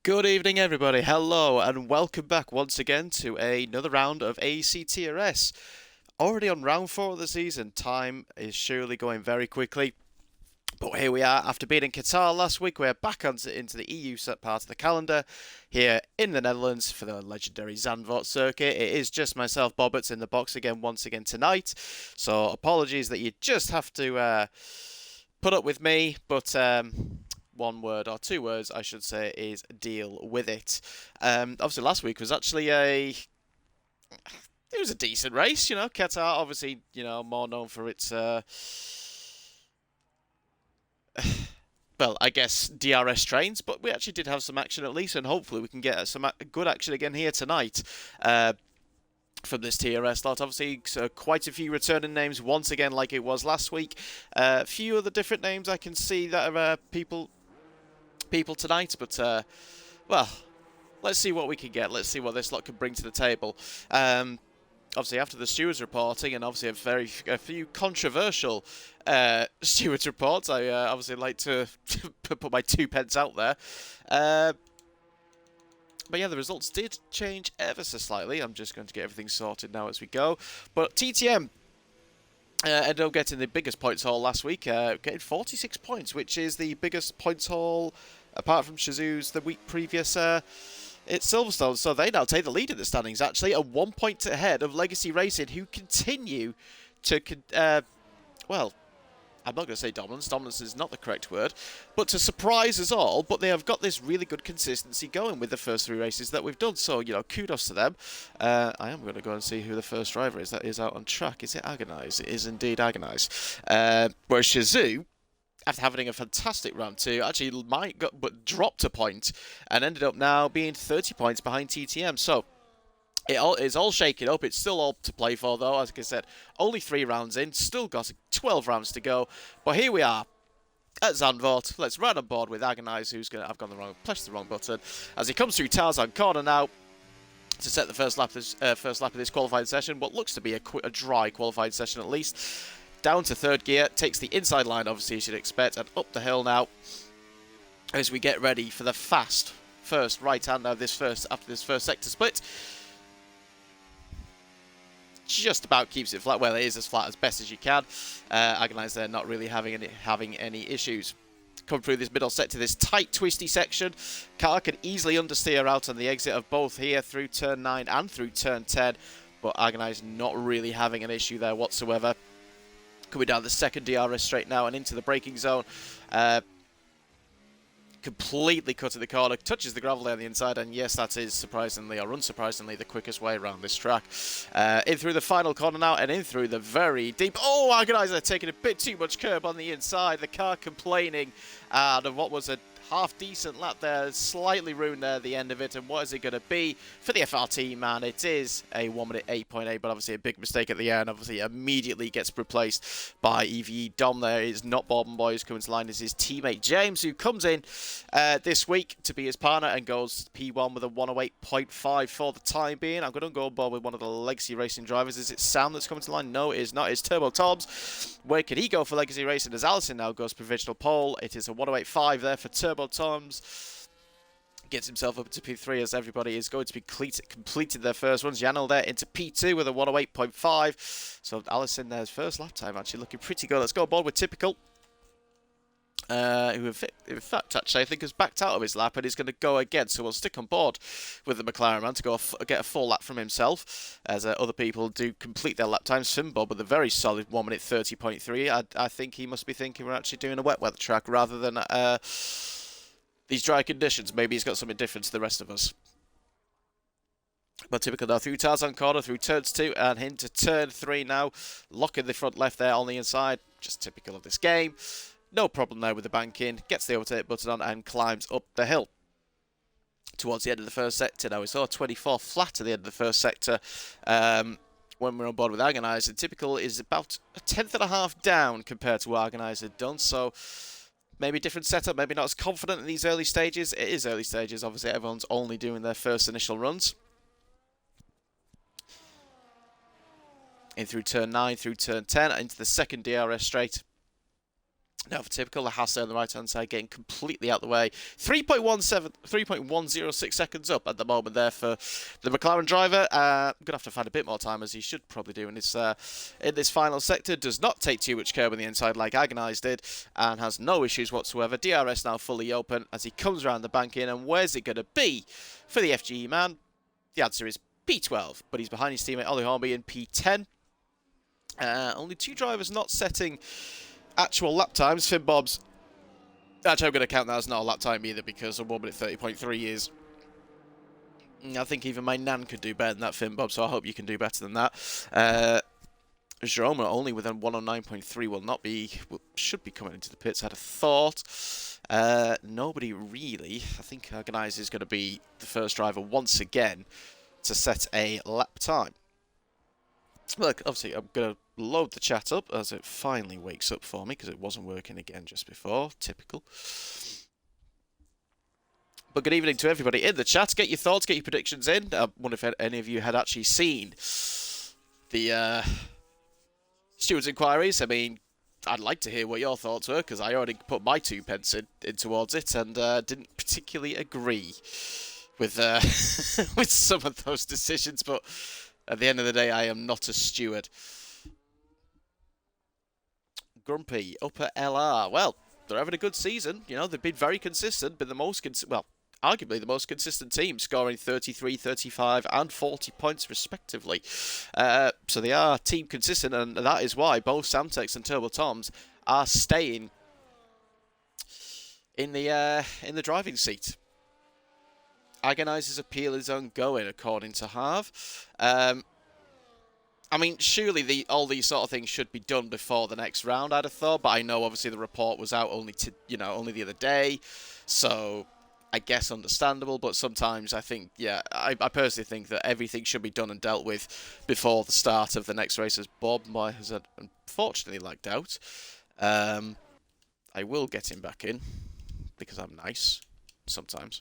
Good evening, everybody. Hello, and welcome back once again to another round of AEC TRS. Already on round 4 of the season. Time is surely going very quickly. But here we are, after being in Qatar last week, we're back into the EU set part of the calendar here in the Netherlands for the legendary Zandvoort circuit. It is just myself, Bobbits, in the box again once again tonight. So apologies that you just have to put up with me, but one word or two words, I should say, is deal with it. Obviously, last week was actually it was a decent race. Qatar, obviously, more known for its well, I guess DRS trains, but we actually did have some action at least, and hopefully we can get some good action again here tonight. From this TRS lot, obviously, so quite a few returning names once again, like it was last week. A few other different names I can see that are people tonight, but well, let's see what we can get. Let's see what this lot can bring to the table. Obviously, after the stewards reporting, and obviously a few controversial stewards reports, I obviously like to put my 2 pence out there. But yeah, the results did change ever so slightly. I'm just going to get everything sorted now as we go. But TTM ended up getting the biggest points haul last week, getting 46 points, which is the biggest points haul, apart from Shizu's the week previous at Silverstone. So they now take the lead in the standings, actually, and 1 point ahead of Legacy Racing, who continue to, well, I'm not going to say dominance. Dominance is not the correct word, but to surprise us all. But they have got this really good consistency going with the first 3 races that we've done. So, kudos to them. I am going to go and see who the first driver is that is out on track. Is it Agonize? It is indeed Agonize. Whereas Shizu, after having a fantastic round 2, actually but dropped a point and ended up now being 30 points behind TTM. So it's all shaking up. It's still all to play for, though. As I said, only 3 rounds in. Still got 12 rounds to go. But here we are at Zandvoort. Let's ride on board with Agonize, who's going to... I've pressed the wrong button. As he comes through Tarzan corner now to set the first lap of this qualifying session. What looks to be a dry qualifying session at least. Down to 3rd gear. Takes the inside line, obviously, as you'd expect. And up the hill now as we get ready for the fast first right-hand now after this first sector split. Just about keeps it flat. Well, it is as flat as best as you can. Agonize there not really having any issues. Come through this middle sector, this tight, twisty section. Car can easily understeer out on the exit of both here through turn 9 and through turn 10. But Agonize not really having an issue there whatsoever. Coming down the second DRS straight now and into the braking zone. Completely cutting the corner, touches the gravel there on the inside, and yes, that is surprisingly or unsurprisingly the quickest way around this track. In through the final corner now, and in through the very deep... Oh, Agonizer taking a bit too much curb on the inside. The car complaining, and what was a half-decent lap there, slightly ruined there at the end of it, and what is it going to be for the FRT, man? It is a 1 minute 8.8, but obviously a big mistake at the end. Obviously immediately gets replaced by EVE Dom there. It's not Bourbon Boy who's coming to line, it's his teammate James, who comes in this week to be his partner and goes P1 with a 108.5 for the time being. I'm going to go on board with one of the Legacy Racing drivers. Is it Sam that's coming to line? No, it is not. It's Turbo Toms. Where can he go for Legacy Racing as Allison now goes provisional pole? It is a 108.5 there for Turbo Toms. Gets himself up to P3 as everybody is going to be completed their first ones. Yanel there into P2 with a 108.5. So Allison there's first lap time actually looking pretty good. Let's go on board with Typical. Who in fact actually I think has backed out of his lap and is going to go again, so we'll stick on board with the McLaren man to go get a full lap from himself as other people do complete their lap times. Finbob with a very solid 1 minute 30.3. I think he must be thinking we're actually doing a wet weather track rather than these dry conditions. Maybe he's got something different to the rest of us. But Typical now through Tarzan corner, through turns 2 and into turn 3 now. Locking the front left there on the inside. Just typical of this game. No problem there with the banking. Gets the overtake button on and climbs up the hill. Towards the end of the first sector now. We saw 24 flat at the end of the first sector. When we're on board with Agonizer, Typical is about a 1/10.5 down compared to what Agonizer had done. So maybe different setup, maybe not as confident in these early stages. It is early stages. Obviously, everyone's only doing their first initial runs. In through turn 9, through turn 10, into the second DRS straight. Now for typical, the Hasse on the right-hand side getting completely out the way. 3.106 seconds up at the moment there for the McLaren driver. Going to have to find a bit more time, as he should probably do in this final sector. Does not take too much curb on the inside like Agonize did, and has no issues whatsoever. DRS now fully open as he comes around the bank in, and where's it going to be for the FGE man? The answer is P12, but he's behind his teammate Ollie Hornby in P10. Only 2 drivers not setting actual lap times. Finn Bob's, actually I'm going to count that as not a lap time either, because a 1 minute 30.3 is, I think even my nan could do better than that, Finn Bob, so I hope you can do better than that. Jerome only within 109.3 will not be, should be coming into the pits, I'd have thought. Nobody really. I think Agonize is going to be the first driver once again to set a lap time. Look, obviously I'm going to load the chat up as it finally wakes up for me, because it wasn't working again just before. Typical. But good evening to everybody in the chat. Get your thoughts, get your predictions in. I wonder if any of you had actually seen the stewards' inquiries. I mean, I'd like to hear what your thoughts were, because I already put my 2 pence in towards it, and didn't particularly agree with with some of those decisions. But at the end of the day, I am not a steward. Grumpy, Upper LR. Well, they're having a good season. You know, they've been very consistent, been the most, arguably the most consistent team, scoring 33, 35, and 40 points respectively. So they are team consistent, and that is why both Samtex and Turbo Toms are staying in the driving seat. Agonize's appeal is ongoing, according to Harv. I mean, surely all these sort of things should be done before the next round, I'd have thought. But I know, obviously, the report was out only the other day, so I guess understandable. But sometimes I think, yeah, I personally think that everything should be done and dealt with before the start of the next race, as Bob has unfortunately lagged out. I will get him back in, because I'm nice sometimes.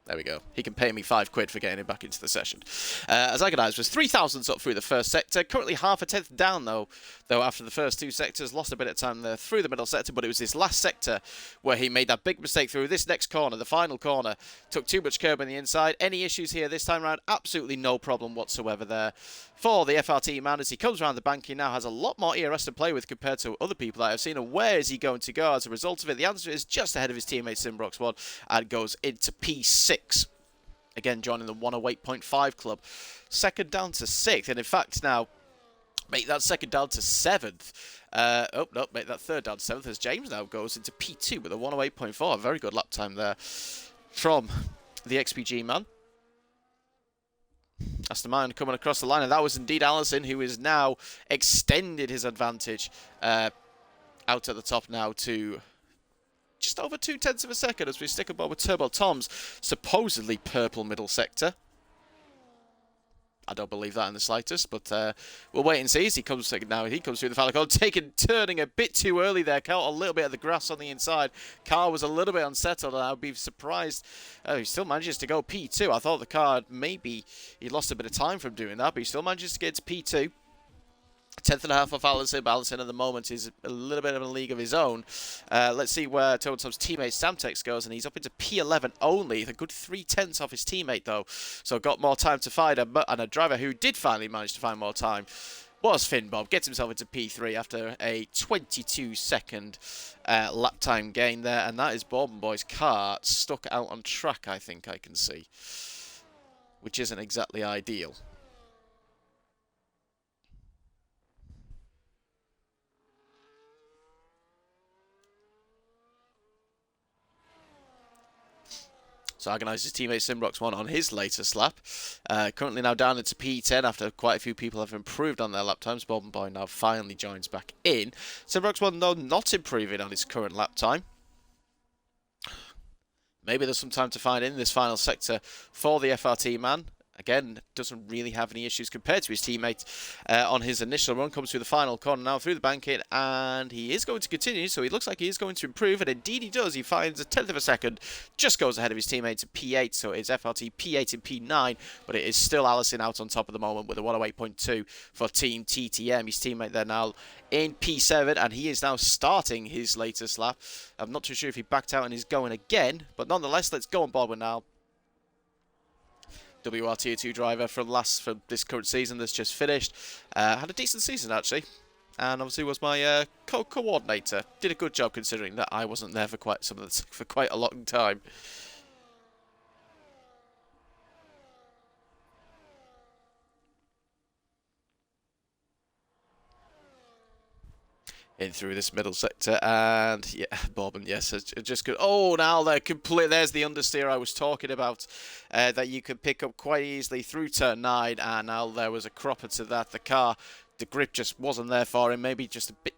There we go. He can pay me £5 for getting him back into the session. As Agonize was 3,000s up through the first sector. Currently half a tenth down, though after the first 2 sectors. Lost a bit of time there through the middle sector, but it was this last sector where he made that big mistake through this next corner, the final corner. Took too much curb on the inside. Any issues here this time around? Absolutely no problem whatsoever there for the FRT man. As he comes around the bank, he now has a lot more ERS to play with compared to other people that I've seen. And where is he going to go as a result of it? The answer is just ahead of his teammate Simbrox 1 and goes into P6. Again, joining the 108.5 club. Second down to 6th. And in fact, now make that second down to 7th. Make that third down to 7th, as James now goes into P2 with a 108.4. A very good lap time there from the XPG man. Aston Martin coming across the line, and that was indeed Allison, who is now extended his advantage out at the top now to just over 0.2 of a second as we stick aboard with Turbo Tom's supposedly purple middle sector. I don't believe that in the slightest, but we'll wait and see as he comes now. He comes through the Falcon, turning a bit too early there. Caught a little bit of the grass on the inside. Car was a little bit unsettled, and I'd be surprised. He still manages to go P2. I thought the car, maybe he lost a bit of time from doing that, but he still manages to get to P2. 10th and a half off Allison, but Allison at the moment is a little bit of a league of his own. Let's see where Turbo Tom's teammate Samtex goes, and he's up into P11 only. A good 0.3 off his teammate, though, so got more time to find him. And a driver who did finally manage to find more time was Finn Bob. Gets himself into P3 after a 22-second lap time gain there, and that is Bourbon Boy's car stuck out on track, I think I can see, which isn't exactly ideal. So Agonize's teammate Simbrox 1 on his latest lap. Currently now down into P10 after quite a few people have improved on their lap times. Bourbon Boy now finally joins back in. Simbrox 1, though, not improving on his current lap time. Maybe there's some time to find in this final sector for the FRT man. again, doesn't really have any issues compared to his teammate on his initial run. Comes through the final corner now through the banking, and he is going to continue, so he looks like he is going to improve, and indeed he does. He finds a 10th of a second, just goes ahead of his teammate to P8, so it's FRT P8 and P9, but it is still Allison out on top at the moment with a 108.2 for Team TTM. His teammate there now in P7, and he is now starting his latest lap. I'm not too sure if he backed out and is going again, but nonetheless, let's go on board with now. WR Tier 2 driver from this current season that's just finished. Had a decent season, actually. And obviously was my co-coordinator. Did a good job considering that I wasn't there for quite a long time. In through this middle sector, and yeah, Bourbon, yes, just good. Oh, now they're complete. There's the understeer I was talking about, that you could pick up quite easily through turn 9, and now there was a cropper to that. The grip just wasn't there for him. Maybe just a bit,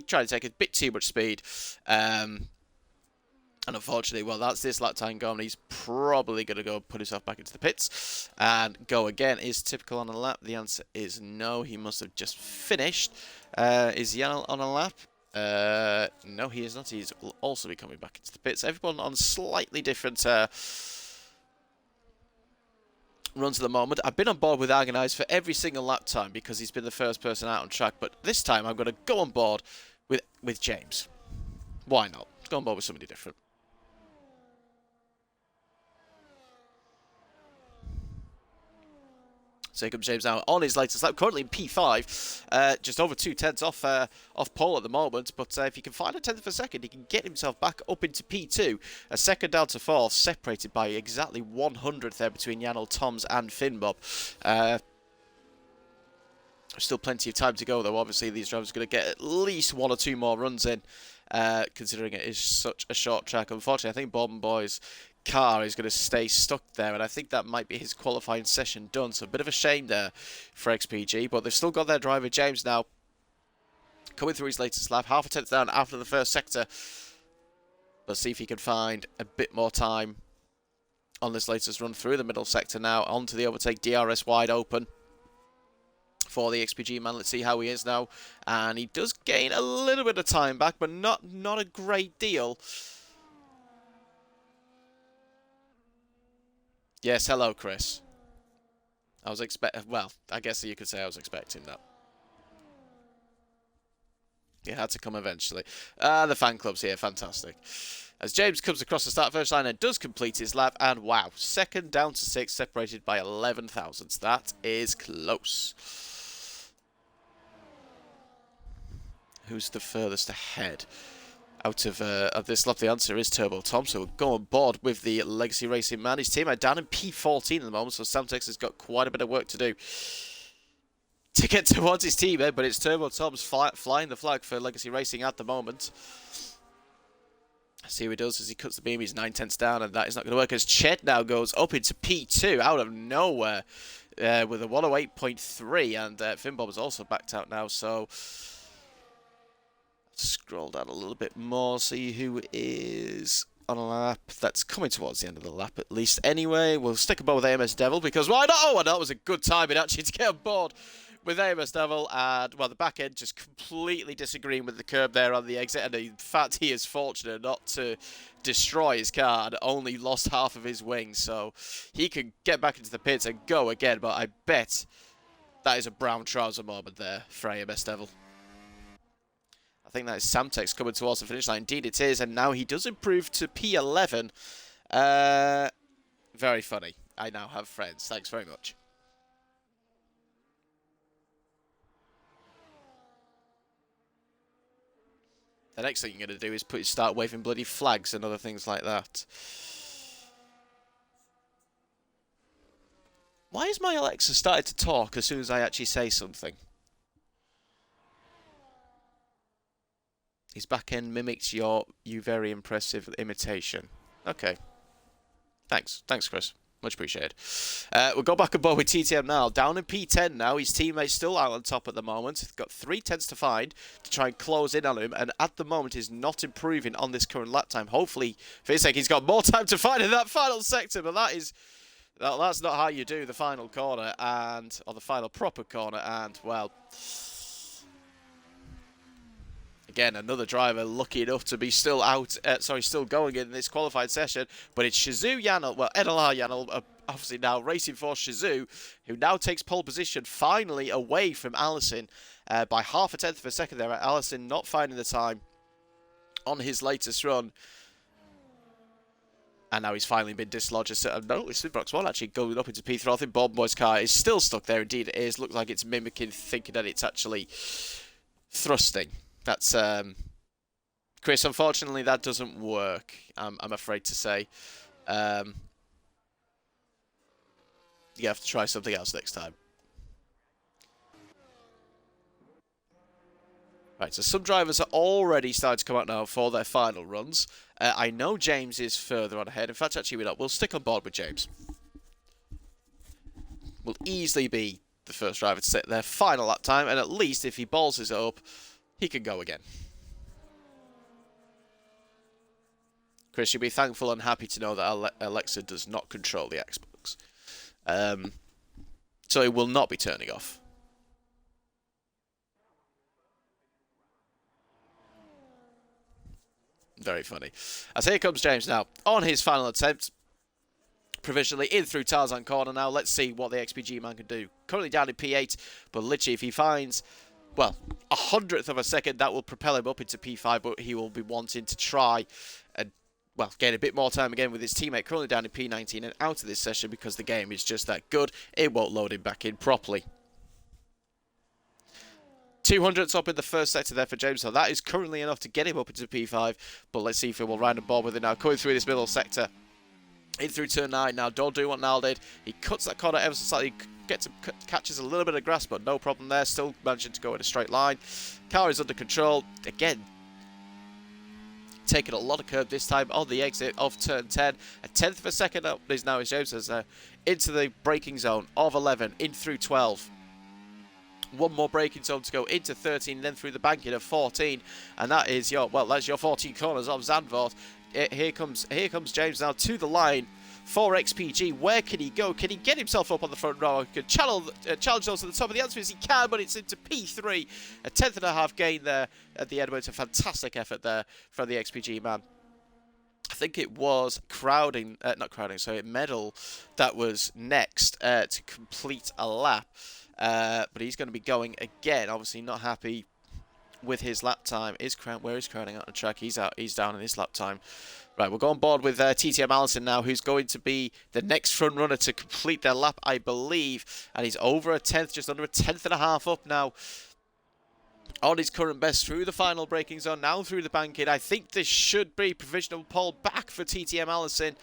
trying to take a bit too much speed. And unfortunately, well, that's this lap time gone. He's probably going to go put himself back into the pits and go again. Is typical on a lap? The answer is no. He must have just finished. Is Yanel on a lap? No, he is not. He will also be coming back into the pits. Everyone on slightly different runs at the moment. I've been on board with Agonize for every single lap time because he's been the first person out on track. But this time I'm going to go on board with James. Why not? Let's go on board with somebody different. So here comes James now on his latest lap, currently in P5, just over 2/10 off pole at the moment. But if he can find a 10th of a second, he can get himself back up into P2. A second down to 4th, separated by exactly 100th there between Yanel, Toms and Finbob. Still plenty of time to go, though. Obviously, these drivers are going to get at least 1 or 2 more runs in, considering it is such a short track. Unfortunately, I think Bourbon Boy's car is going to stay stuck there, and I think that might be his qualifying session done. So a bit of a shame there for XPG, but they've still got their driver James now coming through his latest lap, half a 10th down after the first sector. Let's see if he can find a bit more time on this latest run through the middle sector now onto the overtake. DRS wide open for the XPG man. Let's see how he is now, and he does gain a little bit of time back, but not a great deal. Yes, hello, Chris. I was well, I guess you could say I was expecting that. It had to come eventually. The fan club's here, fantastic. As James comes across the start first line and does complete his lap, and wow, second down to 6, separated by 11 thousandths. That is close. Who's the furthest ahead? Out of this lap, the answer is Turbo Tom, so we'll go on board with the Legacy Racing man. His teammate down in P14 at the moment, so Samtex has got quite a bit of work to do to get towards his teammate, but it's Turbo Tom's flying the flag for Legacy Racing at the moment. See what he does as he cuts the beam. He's 9/10 down, and that is not going to work as Chet now goes up into P2 out of nowhere with a 108.3, and Finbob is also backed out now, so scroll down a little bit more, see who is on a lap. That's coming towards the end of the lap, at least. Anyway, we'll stick aboard with AMS Devil, because why not? Oh, that was a good timing, actually, to get on board with AMS Devil. And, well, the back end just completely disagreeing with the curb there on the exit. And, in fact, he is fortunate not to destroy his car and only lost half of his wing. So he can get back into the pits and go again. But I bet that is a brown trouser moment there for AMS Devil. I think that is Samtex coming towards the finish line. Indeed it is, and now he does improve to P11. Very funny. I now have friends. Thanks very much. The next thing you're going to do is start waving bloody flags and other things like that. Why has my Alexa started to talk as soon as I actually say something? His back end mimics you very impressive imitation. Okay. Thanks, Chris. Much appreciated. We'll go back aboard with TTM now. Down in P10 now. His teammate's still out on top at the moment. He's got 3/10 to find to try and close in on him. And at the moment, he's not improving on this current lap time. Hopefully, for his sake, he's got more time to find in that final sector. But that is That's not how you do the final corner, or the final proper corner, and, well, again, another driver lucky enough to be still still going in this qualified session, but it's Shizu Yanel, well, NLR Yanel, obviously now racing for Shizu, who now takes pole position, finally away from Allison, by half a tenth of a second there. Allison not finding the time on his latest run. And now he's finally been dislodged. No, it's Box 1 actually going up into P3. I think Bob Boy's car is still stuck there. Indeed, it is. Looks like it's mimicking, thinking that it's actually thrusting. That's, Chris, unfortunately, that doesn't work, I'm afraid to say. You have to try something else next time. Right, so some drivers are already starting to come out now for their final runs. I know James is further on ahead. In fact, actually, we'll stick on board with James. Will easily be the first driver to set their final lap time, and at least if he balls it up, he can go again. Chris, you'll be thankful and happy to know that Alexa does not control the Xbox. So it will not be turning off. Very funny. As here comes James now on his final attempt. Provisionally in through Tarzan corner now. Let's see what the XPG man can do. Currently down in P8, but literally if he finds, well, 100th of a second, that will propel him up into P5, but he will be wanting to try and, well, gain a bit more time again with his teammate currently down in P19 and out of this session because the game is just that good. It won't load him back in properly. 200th up in the first sector there for James, so that is currently enough to get him up into P5, but let's see if he will round and board with it now. Coming through this middle sector, in through turn 9 now, don't do what Nal did. He cuts that corner ever so slightly, catches a little bit of grass, but no problem there, still managing to go in a straight line. Car is under control, again, taking a lot of curb this time on the exit of turn 10. A tenth of a second up is now as James has into the braking zone of 11, in through 12. One more braking zone to go into 13, then through the banking of 14, and that is your, well, that's your 14 corners of Zandvoort. Here comes James now to the line for XPG. Where can he go? Can he get himself up on the front row? Can challenge those at the top? And the answer is he can, but it's into P3. A tenth and a half gain there at the end, but it's a fantastic effort there from the XPG man. I think it was Medal that was next to complete a lap. But he's going to be going again. Obviously not happy with his lap time. Where is Crowding out the track? He's down in his lap time. Right, we'll go on board with TTM Allison now, who's going to be the next front runner to complete their lap, I believe. And he's over a tenth, just under a tenth and a half up now on his current best through the final braking zone, now through the banking. I think this should be provisional pole back for TTM Allison.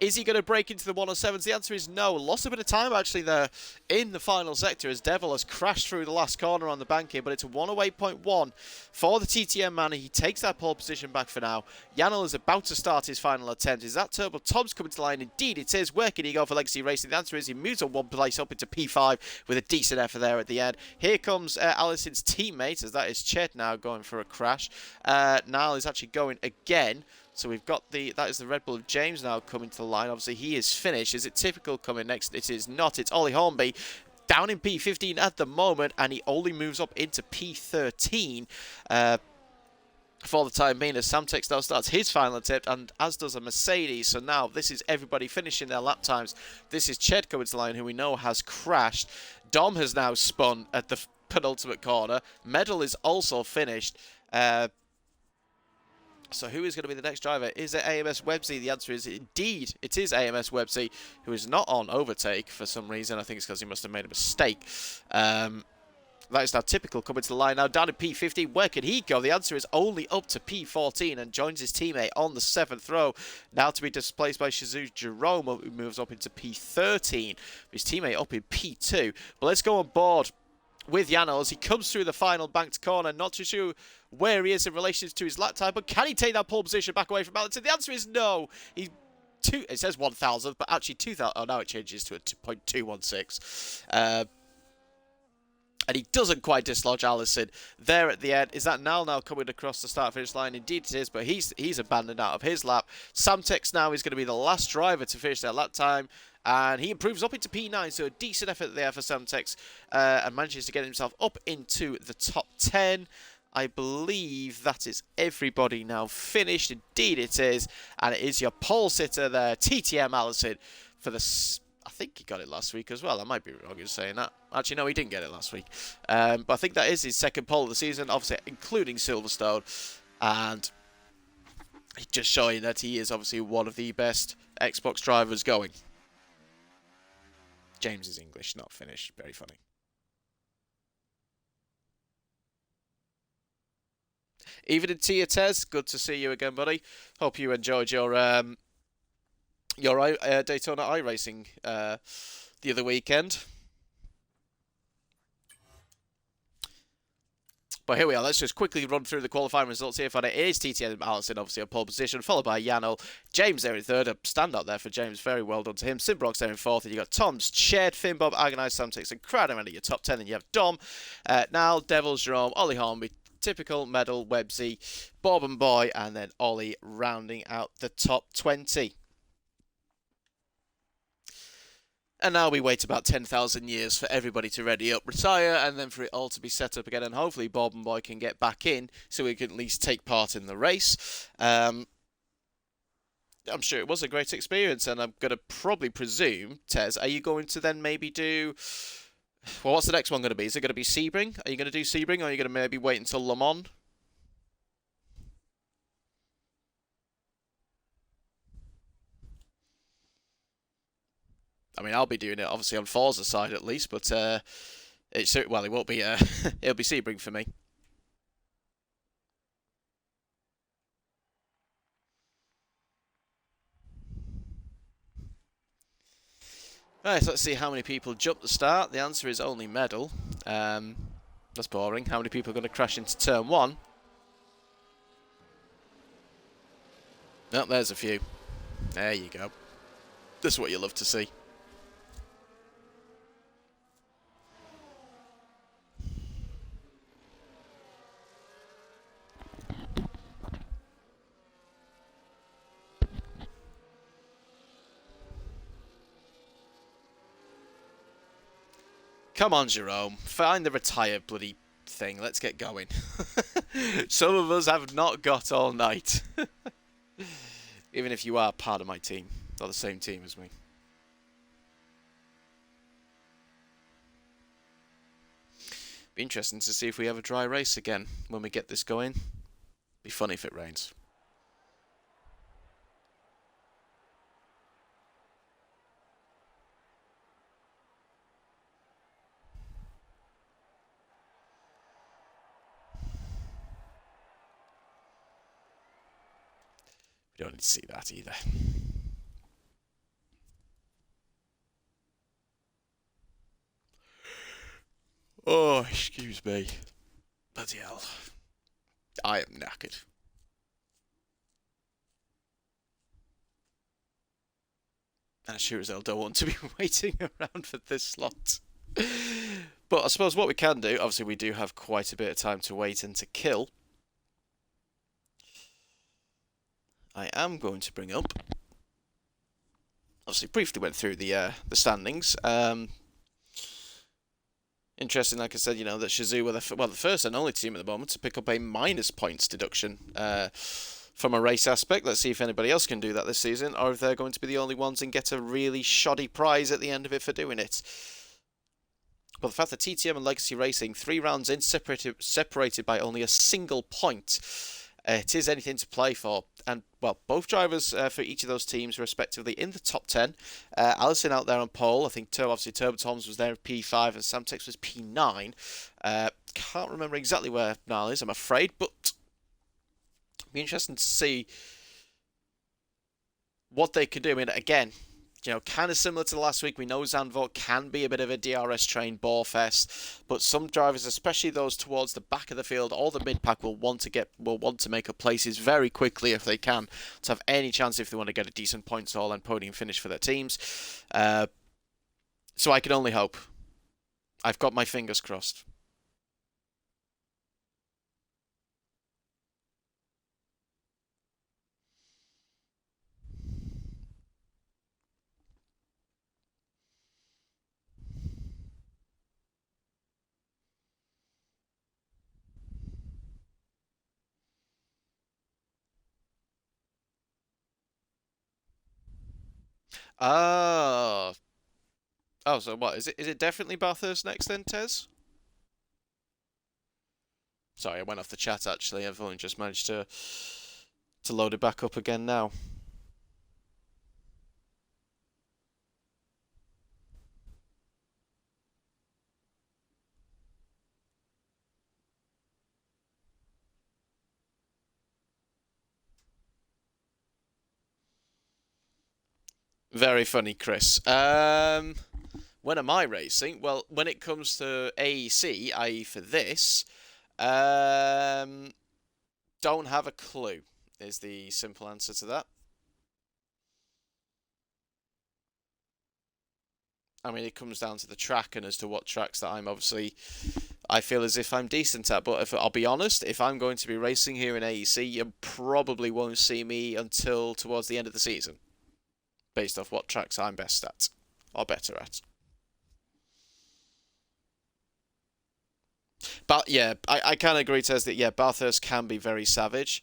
Is he going to break into the 107s? The answer is no. Lost a bit of time, actually, there in the final sector as Devil has crashed through the last corner on the banking, but it's a 108.1 for the TTM man. He takes that pole position back for now. Yanel is about to start his final attempt. Is that Turbo Tom's coming to the line? Indeed, it is. Where can he go for Legacy Racing? The answer is he moves on one place up into P5 with a decent effort there at the end. Here comes Allison's teammate, as that is Chet now going for a crash. Niall is actually going again. So we've got that is the Red Bull of James now coming to the line. Obviously, he is finished. Is it Typical coming next? It is not. It's Ollie Hornby down in P15 at the moment, and he only moves up into P13 for the time being as Samtex now starts his final attempt, and as does a Mercedes. So now this is everybody finishing their lap times. This is Ched coming to the line, who we know has crashed. Dom has now spun at the penultimate corner. Medal is also finished. So who is going to be the next driver? Is it AMS Websy? The answer is indeed, it is AMS Websy, who is not on overtake for some reason. I think it's because he must have made a mistake. That is now Typical coming to the line now, down to P15. Where can he go? The answer is only up to P14 and joins his teammate on the 7th row. Now to be displaced by Shizu Jerome, who moves up into P13. His teammate up in P2. But let's go on board with Yanel as he comes through the final banked corner. Not too sure where he is in relation to his lap time, but can he take that pole position back away from Valentin? The answer is no. It says 1,000, but actually 2,000. Oh, now it changes to a 0.216. And he doesn't quite dislodge Allison there at the end. Is that now coming across the start-finish line? Indeed it is, but he's abandoned out of his lap. Samtex now is going to be the last driver to finish their lap time, and he improves up into P9, so a decent effort there for Samtex, and manages to get himself up into the top 10. I believe that is everybody now finished. Indeed it is, and it is your pole sitter there, TTM Allison, for the... I think he got it last week as well. I might be wrong in saying that. Actually, no, he didn't get it last week. But I think that is his second pole of the season, obviously including Silverstone. And just showing that he is obviously one of the best Xbox drivers going. James is English, not Finnish. Very funny. Even in Tia Tez, good to see you again, buddy. Hope you enjoyed your Daytona iRacing the other weekend. But here we are. Let's just quickly run through the qualifying results here for it. It is TTM Allison, obviously, on pole position, followed by Yano. James there in third. A standout there for James. Very well done to him. Simbrox there in fourth. And you got Tom's, Shed, Finbob, Agonized, Samtex, and Crowder in your top 10. Then you have Dom, Nal, Devils, Jerome, Ollie Hornby, Typical, Medal, Websy, Bob and Boy, and then Ollie rounding out the top 20. And now we wait about 10,000 years for everybody to ready up, retire, and then for it all to be set up again. And hopefully Bob and Boy can get back in so we can at least take part in the race. I'm sure it was a great experience, and I'm going to probably presume, Tez, are you going to then maybe do... Well, what's the next one going to be? Is it going to be Sebring? Are you going to do Sebring, or are you going to maybe wait until Le Mans? I mean, I'll be doing it obviously on Forza side at least, but it won't be. It'll be Sebring for me. Right, so let's see how many people jump the start. The answer is only Medal. That's boring. How many people are going to crash into turn one? No, there's a few. There you go. This is what you love to see. Come on, Jerome. Find the retire bloody thing. Let's get going. Some of us have not got all night. Even if you are part of my team. Or the same team as me. Be interesting to see if we have a dry race again when we get this going. Be funny if it rains. We don't need to see that either. Oh, excuse me. Bloody hell. I am knackered. And I sure as hell don't want to be waiting around for this slot. But I suppose what we can do, obviously we do have quite a bit of time to wait and to kill. I am going to bring up... Obviously briefly went through the standings. Interesting, like I said, you know, that Shazoo were the first and only team at the moment to pick up a minus points deduction from a race aspect. Let's see if anybody else can do that this season, or if they're going to be the only ones and get a really shoddy prize at the end of it for doing it. But the fact that TTM and Legacy Racing, 3 rounds in, separated by only a single point, it is anything to play for. And, well, both drivers for each of those teams, respectively, in the top 10. Allison out there on pole. I think, obviously, Turbo Toms was there at P5 and Samtex was P9. Can't remember exactly where Nal is, I'm afraid, but it'll be interesting to see what they can do. I mean, again, you know, kind of similar to last week, we know Zandvoort can be a bit of a DRS train bore fest, but some drivers, especially those towards the back of the field or the mid pack, will want to make up places very quickly if they can, to have any chance if they want to get a decent points haul and podium finish for their teams. So I can only hope. I've got my fingers crossed. Oh. Oh, so what, is it definitely Bathurst next then, Tez? Sorry, I went off the chat actually. I've only just managed to load it back up again now. Very funny, Chris. When am I racing? Well, when it comes to AEC, i.e. for this, um, don't have a clue is the simple answer to that. I mean, it comes down to the track and as to what tracks that I feel as if I'm decent at. But if I'll be honest, if I'm going to be racing here in AEC, you probably won't see me until towards the end of the season, based off what tracks I'm best at or better at. But yeah, I kind of agree, Tez, that yeah, Bathurst can be very savage.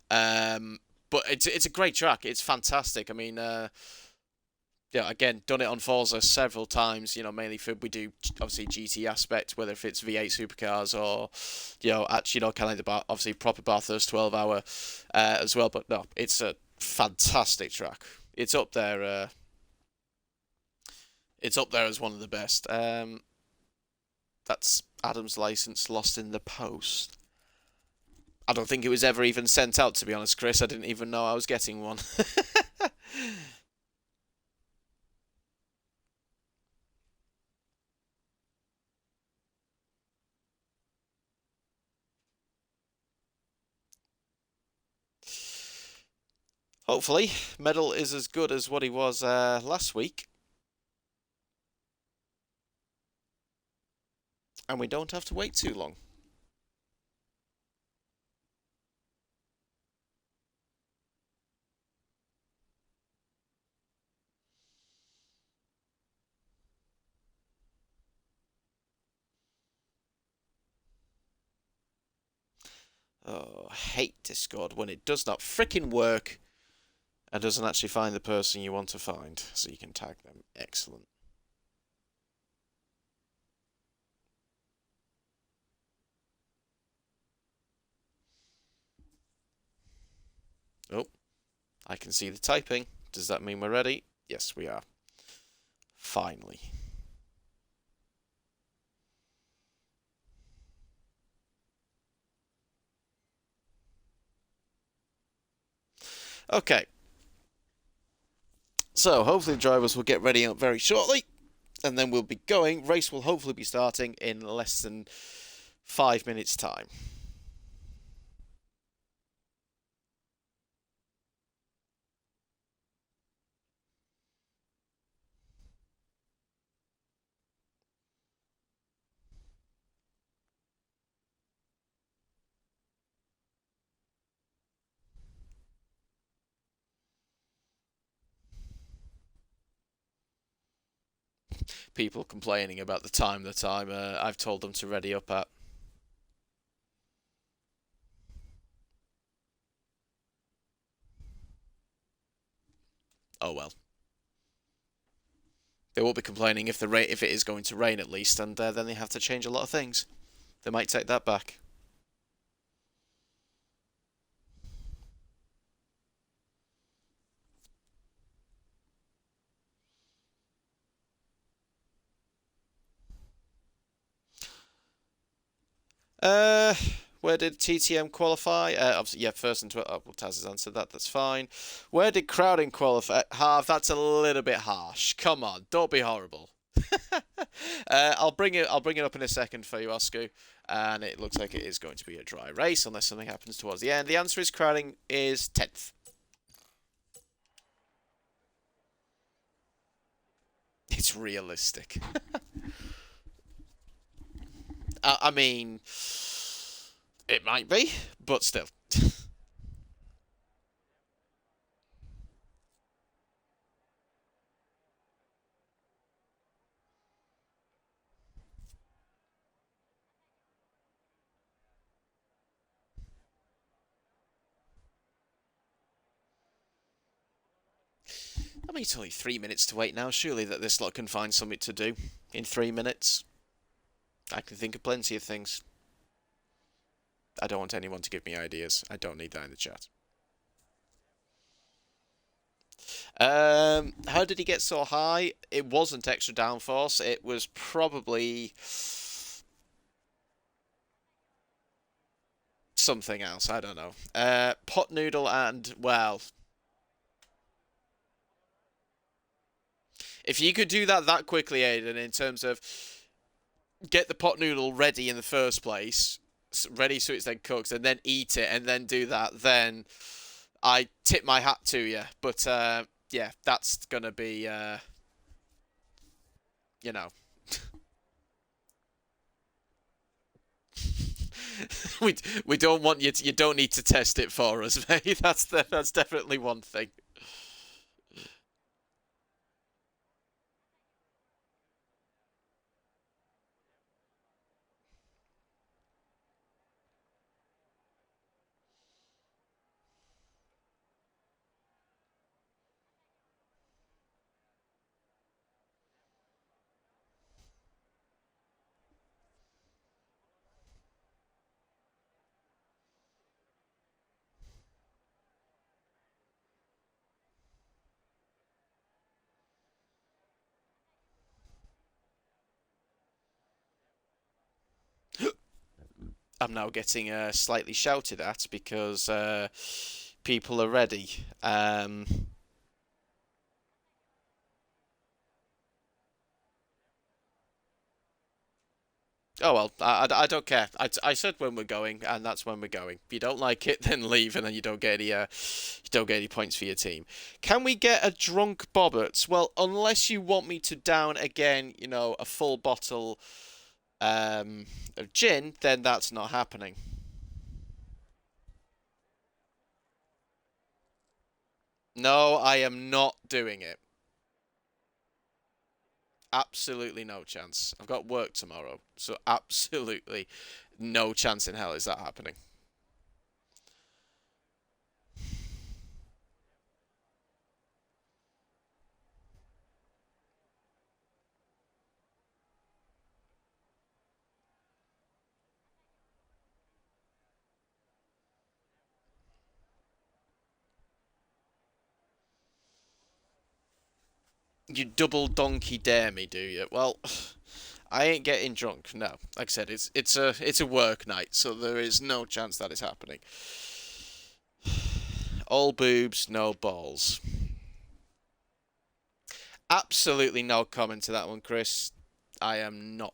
But it's a great track. It's fantastic. I mean, yeah, again, done it on Forza several times. You know, mainly for we do obviously GT aspect, whether if it's V8 supercars or actually kind of obviously proper Bathurst 12 hour as well. But no, it's a fantastic track. It's up there. It's up there as one of the best. That's Adam's license lost in the post. I don't think it was ever even sent out, to be honest, Chris. I didn't even know I was getting one. Hopefully, Medal is as good as what he was last week. And we don't have to wait too long. Oh, I hate Discord when it does not fricking work and doesn't actually find the person you want to find so you can tag them. Excellent. Oh, I can see the typing. Does that mean we're ready? Yes, we are. Finally. Okay. So, hopefully the drivers will get ready up very shortly. And then we'll be going. Race will hopefully be starting in less than 5 minutes' time. People complaining about the time that I've told them to ready up at. Oh well. They will be complaining if it is going to rain at least, and then they have to change a lot of things. They might take that back. Uh, where did TTM qualify? Obviously, yeah, first and 12. Oh, well, Taz has answered that. That's fine. Where did crowding qualify? Half. That's a little bit harsh. Come on, don't be horrible. I'll bring it. I'll bring it up in a second for you, Oscar. And it looks like it is going to be a dry race unless something happens towards the end. The answer is crowding is 10th. It's realistic. I mean, it might be, but still. I mean, it's only 3 minutes to wait now. Surely that this lot can find something to do in 3 minutes. I can think of plenty of things. I don't want anyone to give me ideas. I don't need that in the chat. How did he get so high? It wasn't extra downforce. It was probably something else. I don't know. Pot noodle and, well, if you could do that quickly, Aiden, in terms of get the pot noodle ready in the first place, ready so it's then cooked, and then eat it, and then do that, then I tip my hat to you. But yeah, that's gonna be you know. we don't want you to, you don't need to test it for us, mate. That's definitely one thing. I'm now getting slightly shouted at because people are ready. Oh well, I don't care. I said when we're going, and that's when we're going. If you don't like it, then leave, and then you don't get any points for your team. Can we get a drunk Bobbert? Well, unless you want me to down again, you know, a full bottle of gin, then that's not happening. No, I am not doing it. Absolutely no chance. I've got work tomorrow, so absolutely no chance in hell is that happening. You double donkey dare me, do you? Well, I ain't getting drunk. No, like I said, it's a work night, so there is no chance that is happening. All boobs, no balls. Absolutely no comment to that one, Chris. I am not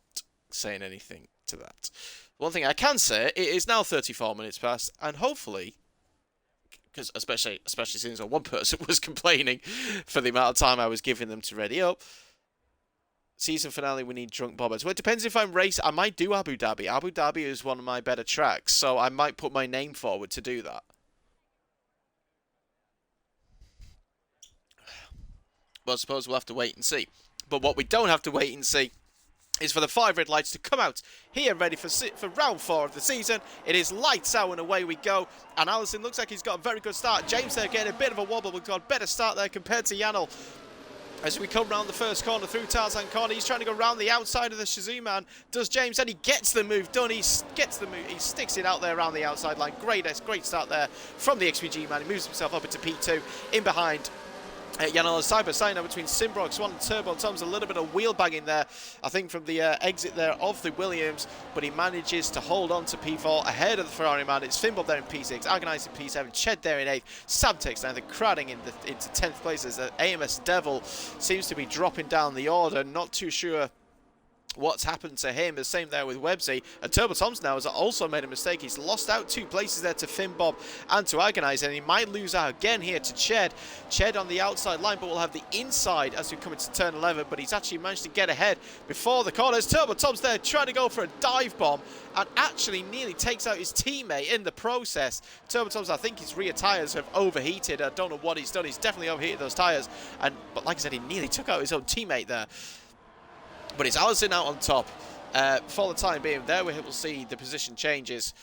saying anything to that. One thing I can say, it is now 34 minutes past, and hopefully, because especially since one person was complaining for the amount of time I was giving them to ready up. Season finale, we need drunk bobbers. Well, it depends if I'm racing. I might do Abu Dhabi. Abu Dhabi is one of my better tracks, so I might put my name forward to do that. Well, I suppose we'll have to wait and see. But what we don't have to wait and see is for the 5 red lights to come out here ready for round 4 of the season. It is lights out and away we go. And Allison looks like he's got a very good start. James there getting a bit of a wobble, but got a better start there compared to Yanel. As we come round the first corner through Tarzan corner, he's trying to go round the outside of the Shazoo man. Does James, and he gets the move done. He gets the move. He sticks it out there around the outside line. Great start there from the XPG man. He moves himself up into P2. In behind, Yanel side by side now between Simbrock, Swan and Turbo Tom's a little bit of wheel bagging there, I think, from the exit there of the Williams, but he manages to hold on to P4 ahead of the Ferrari man. It's Finbob there in P6, Agonized in P7, Ched there in 8th, Sabtex now crowding into 10th place as AMS Devil seems to be dropping down the order. Not too sure what's happened to him. The same there with Websy. And Turbo Toms now has also made a mistake. He's lost out 2 places there to Finbob and to Agonize, and he might lose out again here to Ched. Ched on the outside line, but we'll have the inside as we come into turn 11, but he's actually managed to get ahead before the corners. Turbo Toms there trying to go for a dive bomb and actually nearly takes out his teammate in the process. Turbo Toms, I think his rear tyres have overheated. I don't know what he's done. He's definitely overheated those tyres, but like I said, he nearly took out his own teammate there. But it's Allison out on top for the time being. There we will see the position changes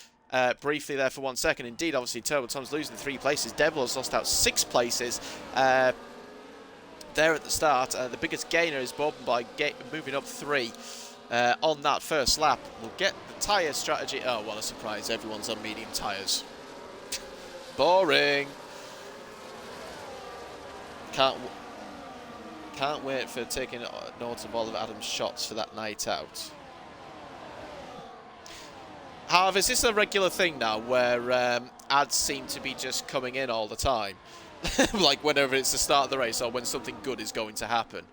briefly there for 1 second. Indeed, obviously, Turbo Tom's losing 3 places. Devil has lost out 6 places. there at the start. The biggest gainer is Bourbon by moving up 3 on that first lap. We'll get the tyre strategy. Oh, what a surprise. Everyone's on medium tyres. Boring. Can't wait for taking note of all of Adam's shots for that night out. However, is this a regular thing now where ads seem to be just coming in all the time? Like whenever it's the start of the race or when something good is going to happen?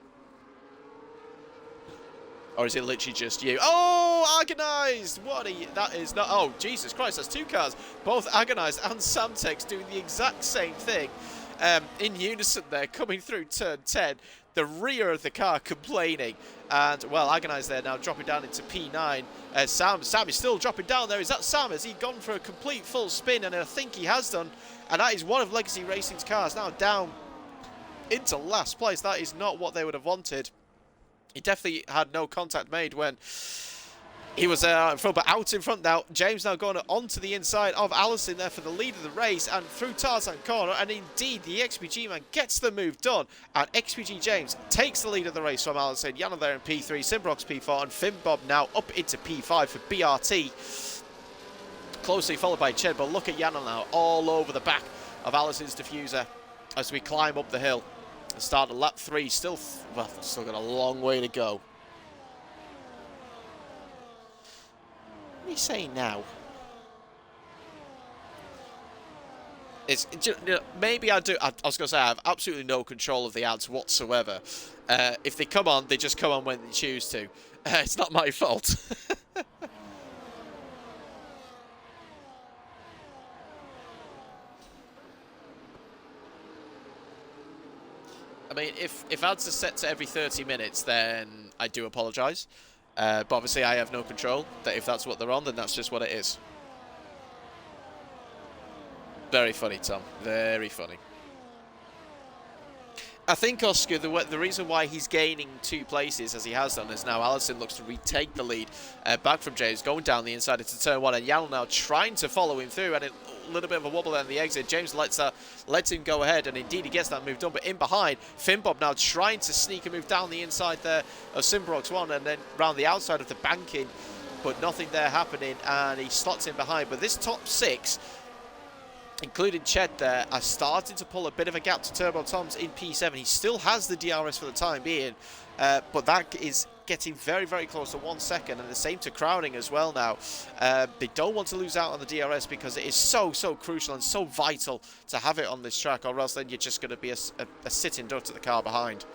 Or is it literally just you? Oh, agonised! What are you? That is not... Oh, Jesus Christ, that's 2 cars. Both agonised and Samtex doing the exact same thing. In unison there, coming through turn 10. The rear of the car complaining. And, well, agonised there now, dropping down into P9. Sam is still dropping down there. Is that Sam? Has he gone for a complete full spin? And I think he has done. And that is one of Legacy Racing's cars now down into last place. That is not what they would have wanted. He definitely had no contact made when he was in front, but out in front now. James now going onto the inside of Allison there for the lead of the race and through Tarzan corner. And indeed, the XPG man gets the move done. And XPG James takes the lead of the race from Allison. Yana there in P3, Simbrox P4, and Finn Bob now up into P5 for BRT. Closely followed by Ched, but look at Yana now all over the back of Allison's diffuser as we climb up the hill. And start at lap 3, still got a long way to go. What are you saying now? It's, maybe I do. I was going to say I have absolutely no control of the ads whatsoever. If they come on, they just come on when they choose to. It's not my fault. I mean, if ads are set to every 30 minutes, then I do apologise. But obviously I have no control. That if that's what they're on, then that's just what it is. Very funny, Tom. Very funny. I think, Oscar, the reason why he's gaining 2 places, as he has done, is now Allison looks to retake the lead back from James, going down the inside into turn 1, and Yal now trying to follow him through, and a little bit of a wobble there on the exit. James lets him go ahead, and indeed he gets that move done, but in behind, Finbob now trying to sneak a move down the inside there of Simbrox 1, and then round the outside of the banking, but nothing there happening, and he slots in behind. But this top 6... including Ched there, are starting to pull a bit of a gap to Turbo Tom's in P7. He still has the DRS for the time being, but that is getting very, very close to 1 second, and the same to Crowning as well now. They don't want to lose out on the DRS because it is so crucial and so vital to have it on this track, or else then you're just going to be a sitting duck to the car behind.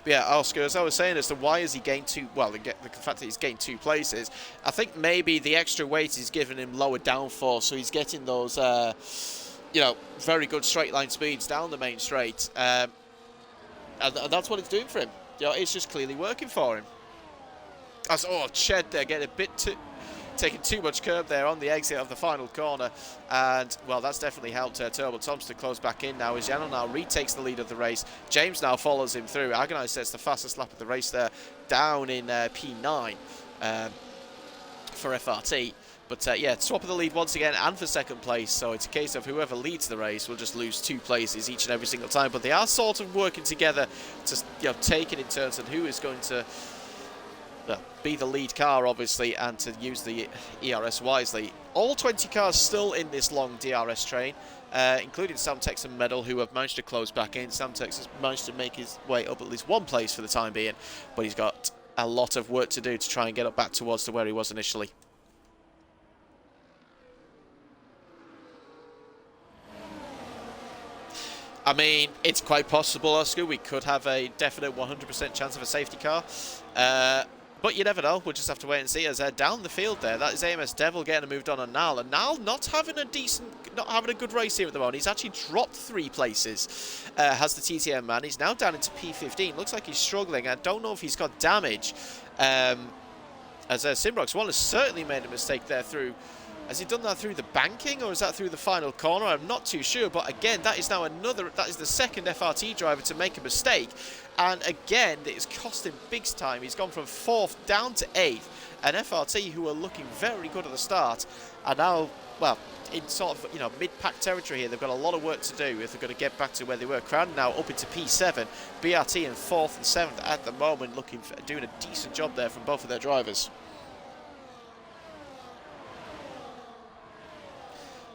But yeah, Oscar, as I was saying, as to why has he gained 2, well, the fact that he's gained 2 places, I think maybe the extra weight is giving him lower downforce, so he's getting those, you know, very good straight line speeds down the main straight, and that's what it's doing for him. You know, it's just clearly working for him. As, oh, Ched there getting a bit taking too much curb there on the exit of the final corner, and well, that's definitely helped Turbo Toms to close back in now as Yano now retakes the lead of the race. James now follows him through. Agonize sets the fastest lap of the race there, down in P9 for FRT. But yeah, swap of the lead once again and for second place, so it's a case of whoever leads the race will just lose 2 places each and every single time. But they are sort of working together to, you know, take it in turns and who is going to be the lead car, obviously, and to use the ERS wisely. All 20 cars still in this long DRS train, including Samtex and Medal, who have managed to close back in. Samtex has managed to make his way up at least 1 place for the time being, but he's got a lot of work to do to try and get up back towards to where he was initially. I mean, it's quite possible, Oscar, we could have a definite 100% chance of a safety car. But you never know. We'll just have to wait and see. As down the field there, that is AMS Devil getting moved on Nal. And Nal not having a good race here at the moment. He's actually dropped 3 places. Has the TTM man. He's now down into P15. Looks like he's struggling. I don't know if he's got damage. As Simbrox 1 has certainly made a mistake there through. Has he done that through the banking, or is that through the final corner? I'm not too sure, but again, that is now that is the second FRT driver to make a mistake. And again, it's cost him big time. He's gone from 4th down to 8th. And FRT, who are looking very good at the start, are now, well, in sort of, you know, mid-pack territory here. They've got a lot of work to do if they're going to get back to where they were. Crowding now up into P7. BRT in 4th and 7th at the moment, doing a decent job there from both of their drivers.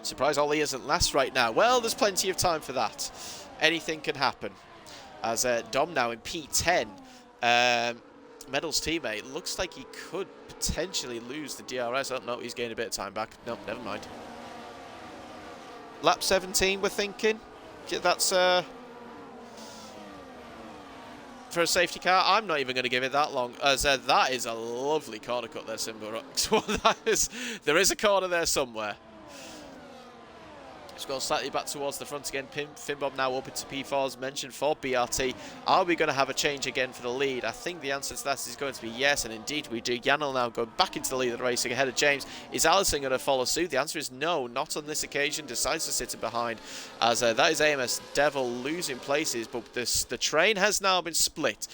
Surprise Ollie isn't last right now. Well, there's plenty of time for that. Anything can happen. As Dom now in P10. Medal's teammate. Looks like he could potentially lose the DRS. Oh, no, he's gained a bit of time back. No, never mind. Lap 17, we're thinking. That's for a safety car. I'm not even going to give it that long. As that is a lovely corner cut there, Simba. So there is a corner there somewhere. It's gone slightly back towards the front again. Finbob now up into P4 as mentioned for BRT. Are we going to have a change again for the lead? I think the answer to that is going to be yes, and indeed we do. Janel now going back into the lead of the racing ahead of James. Is Allison going to follow suit? The answer is no, not on this occasion. Decides to sit in behind as that is AMS Devil losing places, but the train has now been split.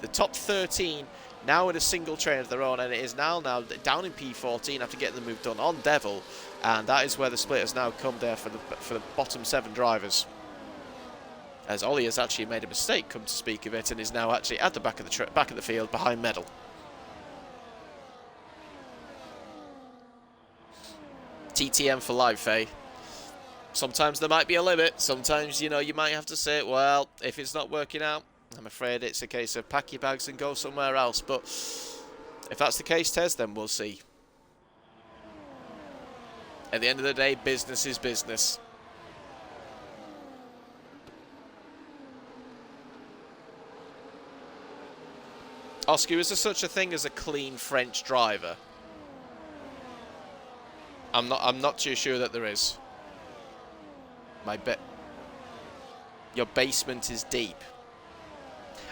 The top 13 now in a single train of their own, and it is now down in P14 after getting the move done on Devil. And that is where the split has now come there for the bottom 7 drivers. As Ollie has actually made a mistake, come to speak of it, and is now actually at the back of the field behind Medal. TTM for life, eh? Sometimes there might be a limit. Sometimes, you know, you might have to say, well, if it's not working out, I'm afraid it's a case of pack your bags and go somewhere else. But if that's the case, Tez, then we'll see. At the end of the day, business is business. Oscar, is there such a thing as a clean French driver? I'm not too sure that there is. Your basement is deep.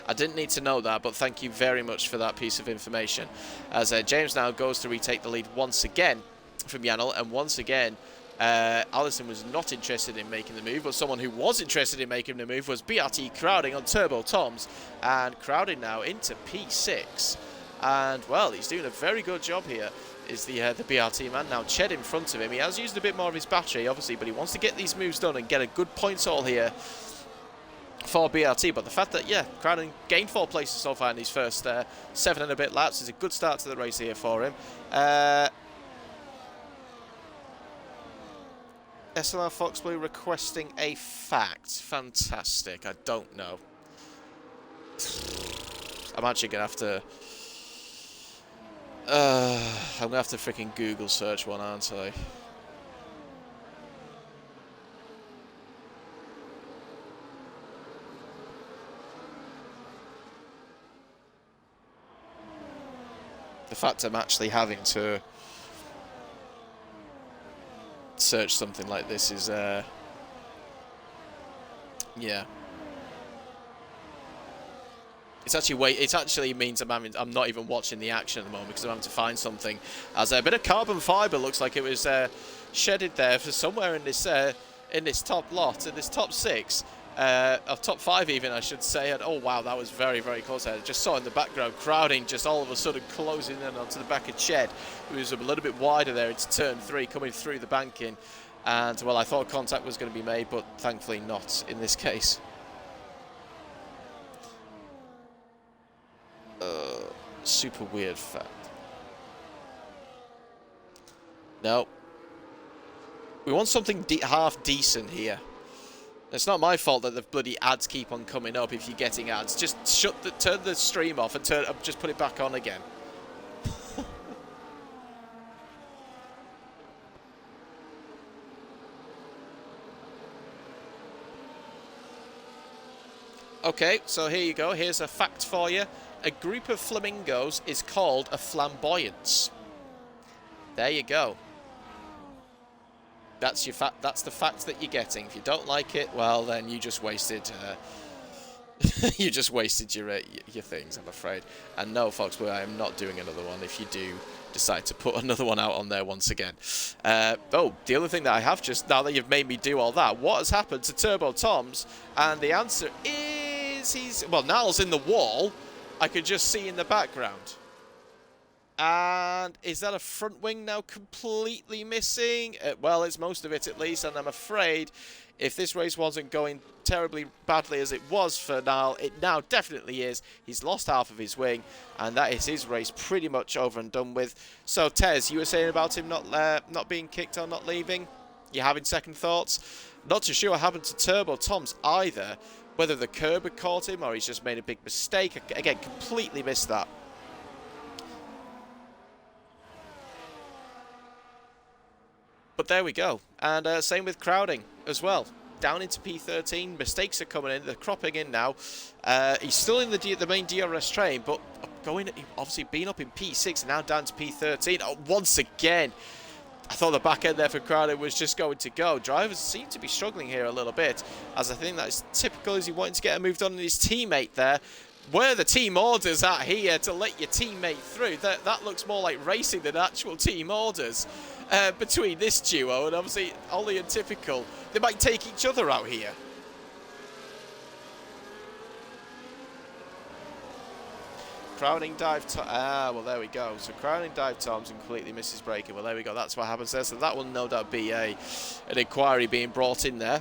I didn't need to know that, but thank you very much for that piece of information. As James now goes to retake the lead once again from Janel, and once again Allison was not interested in making the move, but someone who was interested in making the move was BRT crowding on Turbo Toms, and crowding now into P6, and well, he's doing a very good job here. Is the BRT man now. Ched in front of him. He has used a bit more of his battery obviously, but he wants to get these moves done and get a good points haul here for BRT. But the fact that, yeah, Crowden gained 4 places so far in these first 7 and a bit laps is a good start to the race here for him. SLR Foxblue requesting a fact. Fantastic. I don't know. I'm actually going to have to... I'm going to have to freaking Google search one, aren't I? The fact I'm actually having to search something like this is, yeah. It actually means I'm not even watching the action at the moment because I'm having to find something. As a bit of carbon fibre looks like it was shedded there for somewhere in this top lot, in this top 6. Of top 5 even, I should say. And oh wow, that was very, very close. I just saw in the background crowding just all of a sudden closing in onto the back of Ched, who was a little bit wider there into turn 3, coming through the banking. And well, I thought contact was going to be made, but thankfully not in this case. Super weird fact. No. We want something half decent here. It's not my fault that the bloody ads keep on coming up if you're getting ads. Just turn the stream off and just put it back on again. Okay, so here you go. Here's a fact for you. A group of flamingos is called a flamboyance. There you go. That's your fact. That's the fact that you're getting. If you don't like it, well, then you just wasted. You just wasted your things, I'm afraid. And no, folks, I am not doing another one. If you do decide to put another one out on there once again. Oh, the other thing that I have just now that you've made me do all that, what has happened to Turbo Toms? And the answer is Nal's in the wall. I could just see in the background. And is that a front wing now completely missing? Well, it's most of it at least, and I'm afraid if this race wasn't going terribly badly as it was for Niall, it now definitely is. He's lost half of his wing, and that is his race pretty much over and done with. So, Tez, you were saying about him not being kicked or not leaving? You having second thoughts? Not too sure what happened to Turbo Toms either. Whether the curb had caught him or he's just made a big mistake. Again, completely missed that. But there we go. And same with crowding as well. Down into P13. Mistakes are coming in. They're cropping in now. He's still in the main DRS train, but obviously being up in P6 and now down to P13. Oh, once again, I thought the back end there for crowding was just going to go. Drivers seem to be struggling here a little bit, as I think that's typical as he wanting to get a move done on his teammate there. Where the team orders at here to let your teammate through, that looks more like racing than actual team orders between this duo, and obviously Ollie and Typical, they might take each other out here. Crowning dive, well there we go. So crowning dive Toms and completely misses braking. Well there we go, that's what happens there. So that will no doubt be an inquiry being brought in there.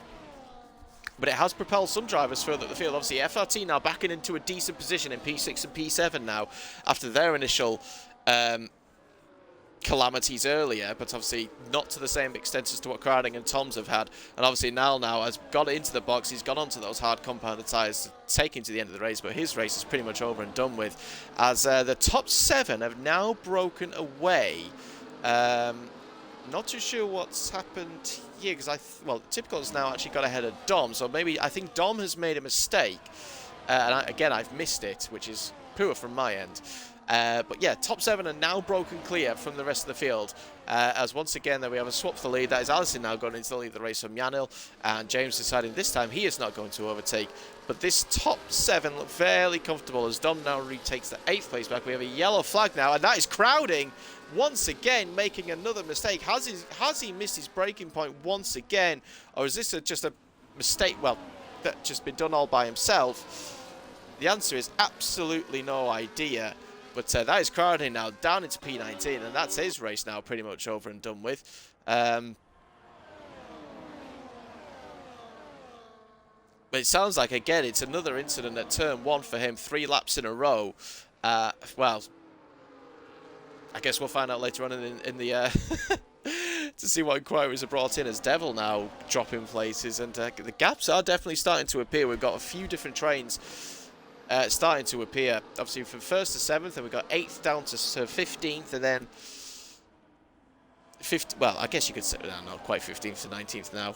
But it has propelled some drivers further up the field. Obviously, FRT now backing into a decent position in P6 and P7 now, after their initial calamities earlier, but obviously not to the same extent as to what Crowding and Toms have had. And obviously Niall now has got into the box. He's gone onto those hard compounded tyres to take him to the end of the race, but his race is pretty much over and done with, as the top 7 have now broken away. Not too sure what's happened here, because well, Typical has now actually got ahead of Dom, so maybe I think Dom has made a mistake, and again I've missed it, which is poor from my end. But yeah, top 7 are now broken clear from the rest of the field, as once again there we have a swap for the lead. That is Allison now going into the lead of the race from Yanil, and James deciding this time he is not going to overtake. But this top 7 look fairly comfortable as Dom now retakes the 8th place back. We have a yellow flag now, and that is Crowding once again making another mistake. Has he missed his braking point once again, or is this just a mistake, well, that's just been done all by himself? The answer is absolutely no idea. But that is Crowding now down into P19, and that's his race now pretty much over and done with. But it sounds like, again, it's another incident at turn 1 for him, 3 laps in a row. Well, I guess we'll find out later on in the to see what inquiries are brought in, as Devil now dropping places, and the gaps are definitely starting to appear. We've got a few different trains starting to appear. Obviously from 1st to 7th, and we've got 8th down to 15th, and then 5th, well, I guess you could say, no, not quite 15th to 19th now.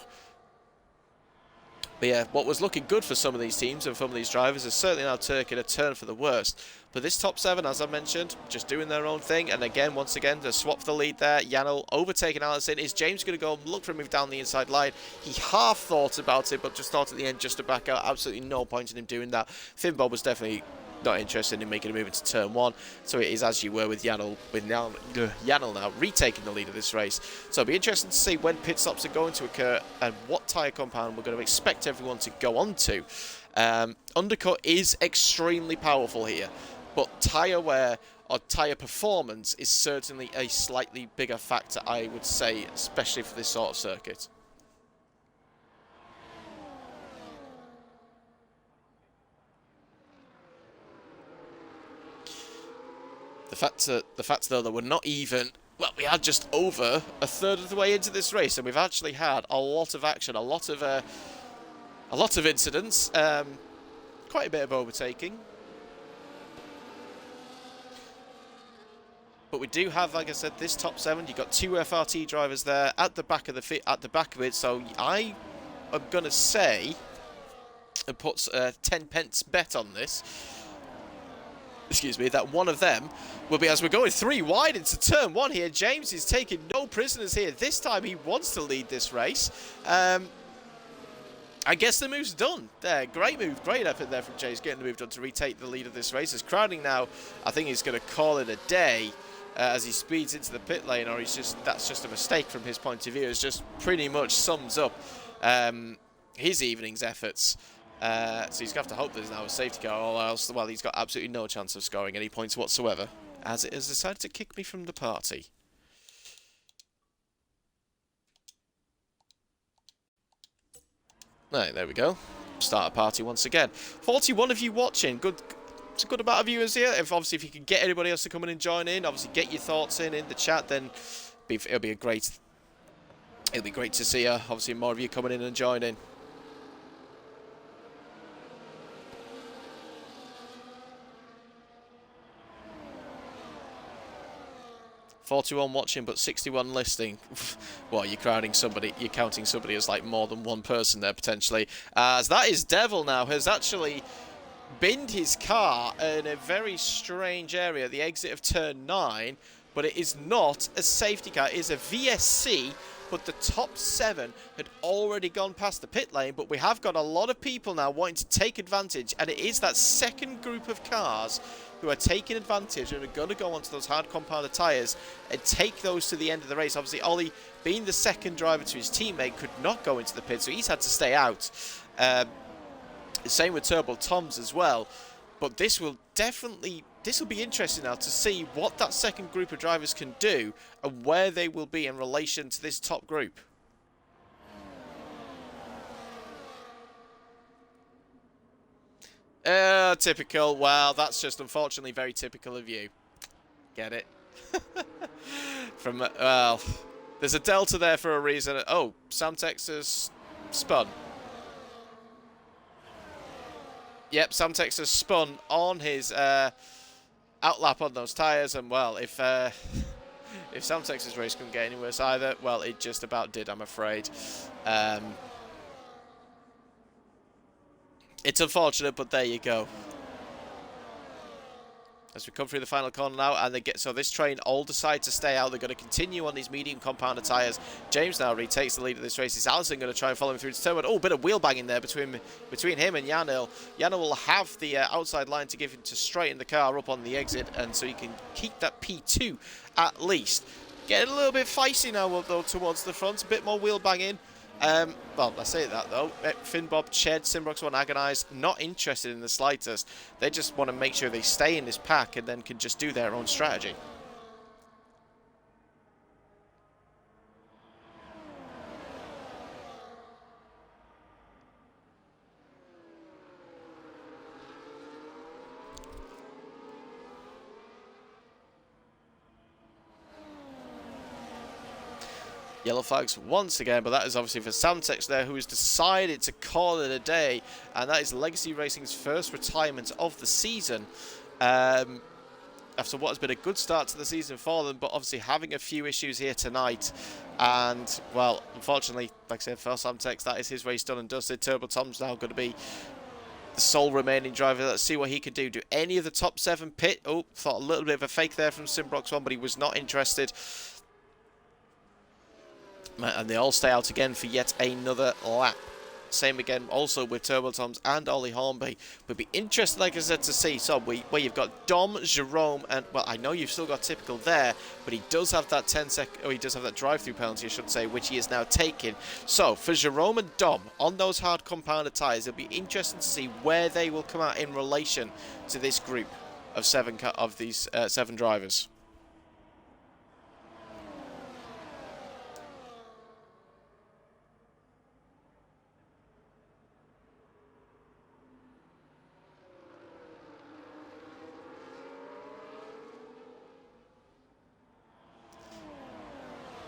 But yeah, what was looking good for some of these teams and some of these drivers is certainly now taking a turn for the worst. But this top 7, as I mentioned, just doing their own thing. And again, once again, the swap for the lead there. Yanel overtaking Allison. Is James going to go and look for a move down the inside line? He half thought about it, but just thought at the end just to back out. Absolutely no point in him doing that. Finn Bob was definitely not interested in making a move into turn 1. So it is as you were with Yanel, now retaking the lead of this race. So it'll be interesting to see when pit stops are going to occur and what tyre compound we're going to expect everyone to go on to. Undercut is extremely powerful here, but tyre wear or tyre performance is certainly a slightly bigger factor, I would say, especially for this sort of circuit. The fact though that we're not even, well, we are just over a third of the way into this race, and we've actually had a lot of action, a lot of incidents, quite a bit of overtaking. But we do have, like I said, this top 7. You've got 2 FRT drivers there at the back of it. So I am gonna say and put 10 pence bet on this. Excuse me, that one of them will be, as we're going 3 wide into turn 1 here. James is taking no prisoners here. This time he wants to lead this race. I guess the move's done. There, great move, great effort there from James, getting the move done to retake the lead of this race. As Crowding now, I think he's going to call it a day as he speeds into the pit lane, or that's just a mistake from his point of view. It's just pretty much sums up his evening's efforts. So he's going to have to hope there's now a safety car, or else, well, he's got absolutely no chance of scoring any points whatsoever. as it has decided to kick me from the party. Right, there we go. Start a party once again. 41 of you watching. It's a good amount of viewers here. Obviously, if you can get anybody else to come in and join in, obviously get your thoughts in the chat, then it'll be great to see obviously more of you coming in and joining. 41 watching, but 61 listening. Well, you're crowding somebody. You're counting somebody as like more than one person there potentially. As that is Devil now has actually binned his car in a very strange area, the exit of turn 9, but it is not a safety car. It is a VSC, but the top 7 had already gone past the pit lane, but we have got a lot of people now wanting to take advantage, and it is that second group of cars who are taking advantage and are going to go onto those hard compounded tyres and take those to the end of the race. Obviously, Ollie, being the second driver to his teammate, could not go into the pit, so he's had to stay out. Same with Turbo Toms as well. But this will be interesting now to see what that second group of drivers can do and where they will be in relation to this top group. Typical. Well, that's just unfortunately very typical of you. Get it? Well, there's a delta there for a reason. Oh, Sam Texas spun. Yep, Sam Texas spun on his outlap on those tyres, and well, if Sam Texas race couldn't get any worse either, well, it just about did, I'm afraid. It's unfortunate, but there you go. As we come through the final corner now, and so this train all decide to stay out. They're going to continue on these medium compounded tyres. James now retakes the lead of this race. Is Allison going to try and follow him through to turn one? Oh, bit of wheel banging there between him and Janil. Janil will have the outside line to give him to straighten the car up on the exit, and so he can keep that P2 at least. Getting a little bit feisty now, though, towards the front. A bit more wheel banging. Well, I say that though. Finbob, Ched, Simbrox One, Agonize, not interested in the slightest. They just want to make sure they stay in this pack and then can just do their own strategy. Yellow flags once again, but that is obviously for Samtex there, who has decided to call it a day, and that is Legacy Racing's first retirement of the season. After what has been a good start to the season for them, but obviously having a few issues here tonight. And, well, unfortunately, like I said, for Samtex, that is his race done and dusted. Turbo Tom's now going to be the sole remaining driver. Let's see what he can do. Do any of the top 7 pit? Oh, thought a little bit of a fake there from Simbrox One, but he was not interested. And they all stay out again for yet another lap. Same again also with Turbo Toms and Ollie Hornby. Would be interesting, like I said, to see. So where you've got Dom, Jerome, and, well, I know you've still got Typical there, but he does have that 10-second, or he does have that drive-through penalty, I should say, which he is now taking. So for Jerome and Dom on those hard compounded tyres, it'll be interesting to see where they will come out in relation to this group of 7 drivers.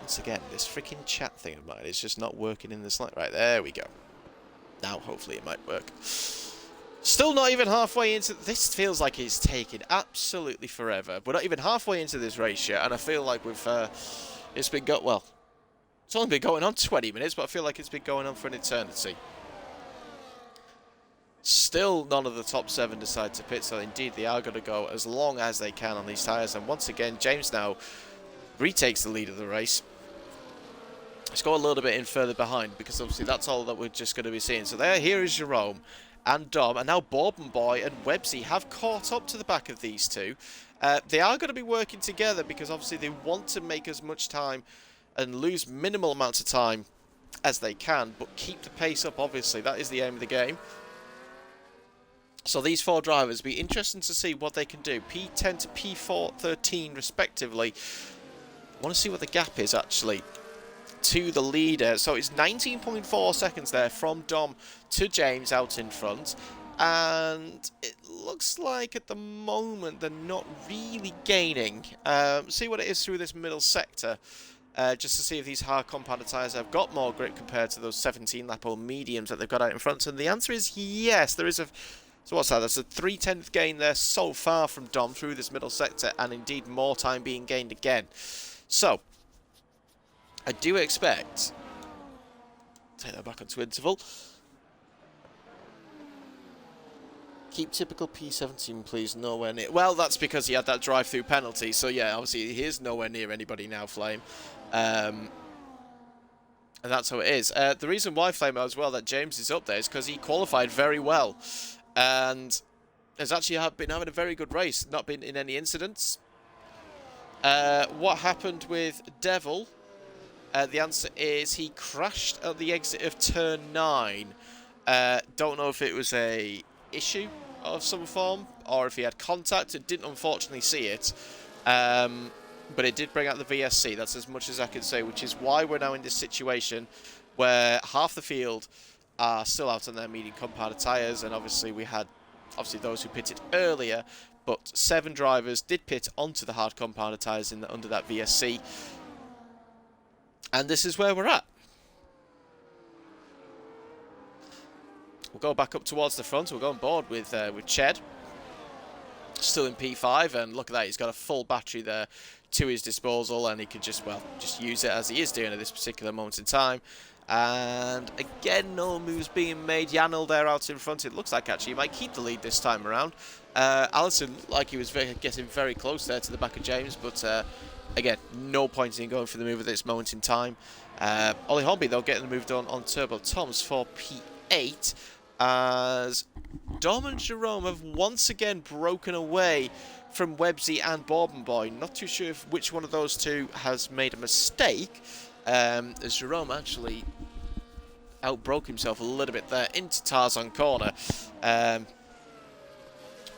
Once again, this freaking chat thing of mine is just not working in the slide. Right, there we go. Now, hopefully it might work. Still not even halfway into... This feels like it's taken absolutely forever. We're not even halfway into this race yet, and I feel like we've... it's been... Well, it's only been going on 20 minutes, but I feel like it's been going on for an eternity. Still, none of the top 7 decide to pit, so indeed they are going to go as long as they can on these tyres. And once again, James now retakes the lead of the race. Let's go a little bit in further behind, because obviously that's all that we're just going to be seeing. So here is Jerome and Dom, and now Bourbon Boy and Websy have caught up to the back of these two. They are going to be working together, because obviously they want to make as much time and lose minimal amounts of time as they can, but keep the pace up, obviously. That is the aim of the game. So these 4 drivers, be interesting to see what they can do. P10 to P13 respectively. I want to see what the gap is actually to the leader. So it's 19.4 seconds there from Dom to James out in front. And it looks like at the moment they're not really gaining. See what it is through this middle sector. Just to see if these hard compounded tyres have got more grip compared to those 17 lap old mediums that they've got out in front. And the answer is yes. There is a... So what's that? That's a 3/10 gain there so far from Dom through this middle sector, and indeed more time being gained again. So, I do expect... Take that back onto interval. Keep typical P17, please. Nowhere near... Well, that's because he had that drive-through penalty. So, yeah, obviously, he is nowhere near anybody now, Flame. And that's how it is. The reason why, Flame, as well, that James is up there is because he qualified very well. And has actually been having a very good race. Not been in any incidents. What happened with Devil? The answer is he crashed at the exit of turn 9. Don't know if it was a issue of some form or if he had contact. It didn't unfortunately see it, but it did bring out the VSC. That's as much as I can say, which is why we're now in this situation where half the field are still out on their medium compounded tyres, and obviously we had those who pitted earlier, but 7 drivers did pit onto the hard compounded tyres under that VSC, and this is where we're at. We'll go back up towards the front. We'll go on board with Ched, still in P5, and look at that, he's got a full battery there to his disposal, and he can just use it as he is doing at this particular moment in time. And again, no moves being made. Janel there out in front. It looks like actually he might keep the lead this time around. Allison, like he was getting very close there to the back of James, but again, no point in going for the move at this moment in time. Ollie Hornby, though, getting the move done on Turbo Toms for P8, as Dom and Jerome have once again broken away from Websy and Bourbon Boy. Not too sure if which one of those two has made a mistake, as Jerome actually outbroke himself a little bit there into Tarzan corner,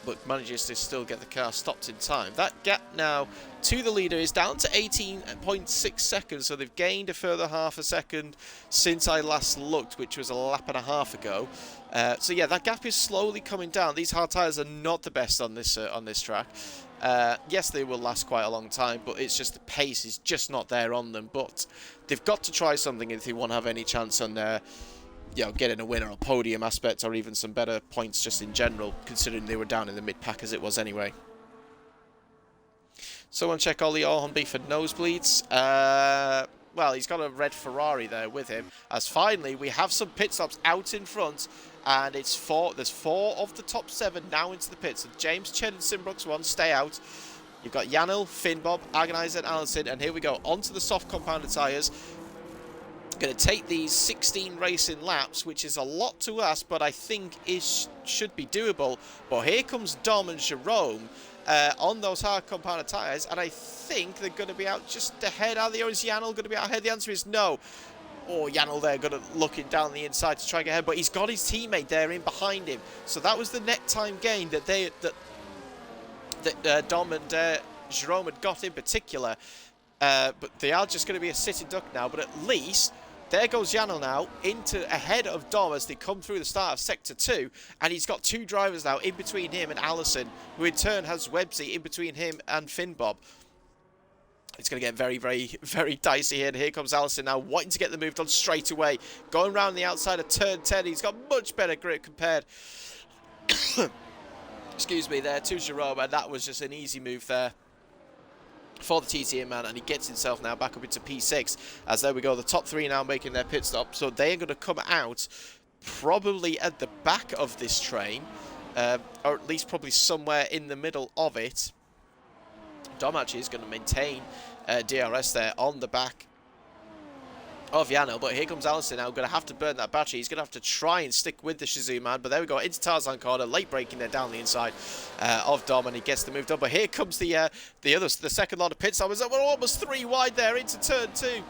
but manages to still get the car stopped in time. That gap now to the leader is down to 18.6 seconds, so they've gained a further half a second since I last looked, which was a lap and a half ago. So yeah, that gap is slowly coming down. These hard tyres are not the best on this track. Yes, they will last quite a long time, but it's just the pace is just not there on them. But they've got to try something if they want to have any chance on getting a win or a podium aspect, or even some better points just in general, considering they were down in the mid-pack as it was anyway. Someone check Ollie Hornby for nosebleeds. Well, he's got a red Ferrari there with him, as finally we have some pit stops out in front, and there's 4 of the top 7 now into the pits. So James, Ched and Simbrooks 1 stay out. You've got Janel, Finn Bob, Agonizer and Allison, and here we go onto the soft compounded tyres. Going to take these 16 racing laps, which is a lot to ask, but I think should be doable. But here comes Dom and Jerome on those hard compounded tyres, and I think they're going to be out just ahead. Are they, or is Janel going to be out ahead? The answer is no. Oh, Janel there, looking down the inside to try and get ahead, but he's got his teammate there in behind him. So that was the net time gain that Dom and Jerome had got in particular. But they are just going to be a sitting duck now, but at least... There goes Janel now ahead of Dom as they come through the start of Sector 2, and he's got 2 drivers now in between him and Allison, who in turn has Websy in between him and Finn Bob. It's going to get very, very, very dicey here, and here comes Allison now, wanting to get the move done straight away. Going around the outside of turn 10, he's got much better grip compared, excuse me, there to Jerome, and that was just an easy move there for the TTA man, and he gets himself now back up into P6, as there we go, the top 3 now making their pit stop, so they are going to come out probably at the back of this train, or at least probably somewhere in the middle of it. Dom actually is going to maintain DRS there on the back of Janel, but here comes Allison now, going to have to burn that battery. He's going to have to try and stick with the Shazoo man, but there we go, into Tarzan corner, late braking there down the inside of Dom, and he gets the move done. But here comes the second lot of pit stoppers. We're almost 3 wide there into turn 2.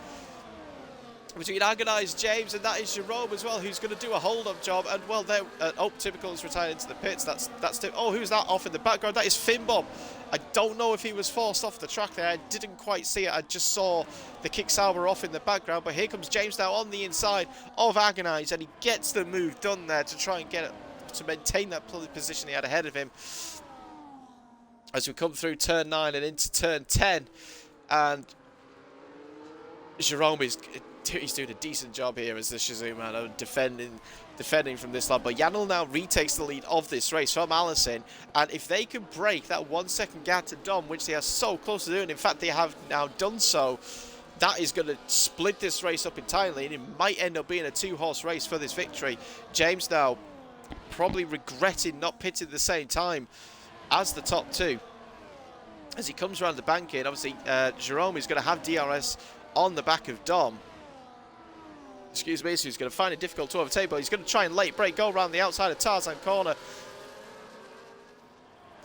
between Agonized James, and that is Jerome as well, who's going to do a hold-up job. And well, there, Typical is retired into the pits. Oh, who's that off in the background? That is Finbob. I don't know if he was forced off the track there. I didn't quite see it. I just saw the kick Sauber off in the background. But here comes James now on the inside of Agonized, and he gets the move done there to try and get it, to maintain that position he had ahead of him. As we come through turn 9 and into turn 10, and Jerome he's doing a decent job here as the Shazoo man, defending from this lap. But Janel now retakes the lead of this race from Allison, and if they can break that 1 second gap to Dom, which they are so close to doing, in fact they have now done so, that is going to split this race up entirely, and it might end up being a 2-horse race for this victory. James now probably regretting not pitting at the same time as the top two. As he comes around the bank in, obviously Jerome is going to have DRS on the back of Dom. Excuse me, so he's going to find it difficult to overtake, but he's going to try and late break, go around the outside of Tarzan corner.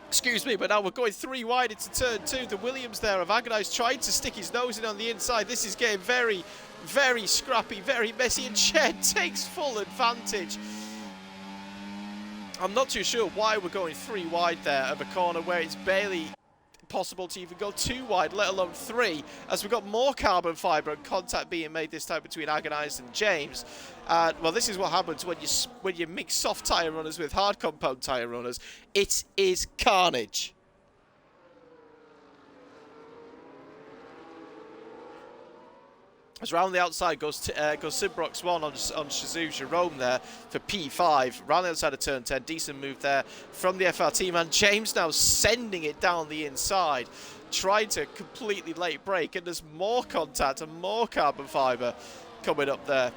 Excuse me, but now we're going 3 wide into turn 2. The Williams there of Agonized trying to stick his nose in on the inside. This is getting very, very scrappy, very messy, and Ched takes full advantage. I'm not too sure why we're going 3 wide there of a corner where it's barely possible to even go 2 wide, let alone 3, as we've got more carbon fibre and contact being made this time between Agonized and James. Well, this is what happens when you mix soft tyre runners with hard compound tyre runners. It is carnage. As round the outside goes Simbrox 1 on Shazoo Jerome there for P5. Round the outside of turn 10. Decent move there from the FRT man. James now sending it down the inside. Trying to completely late break. And there's more contact and more carbon fibre coming up there.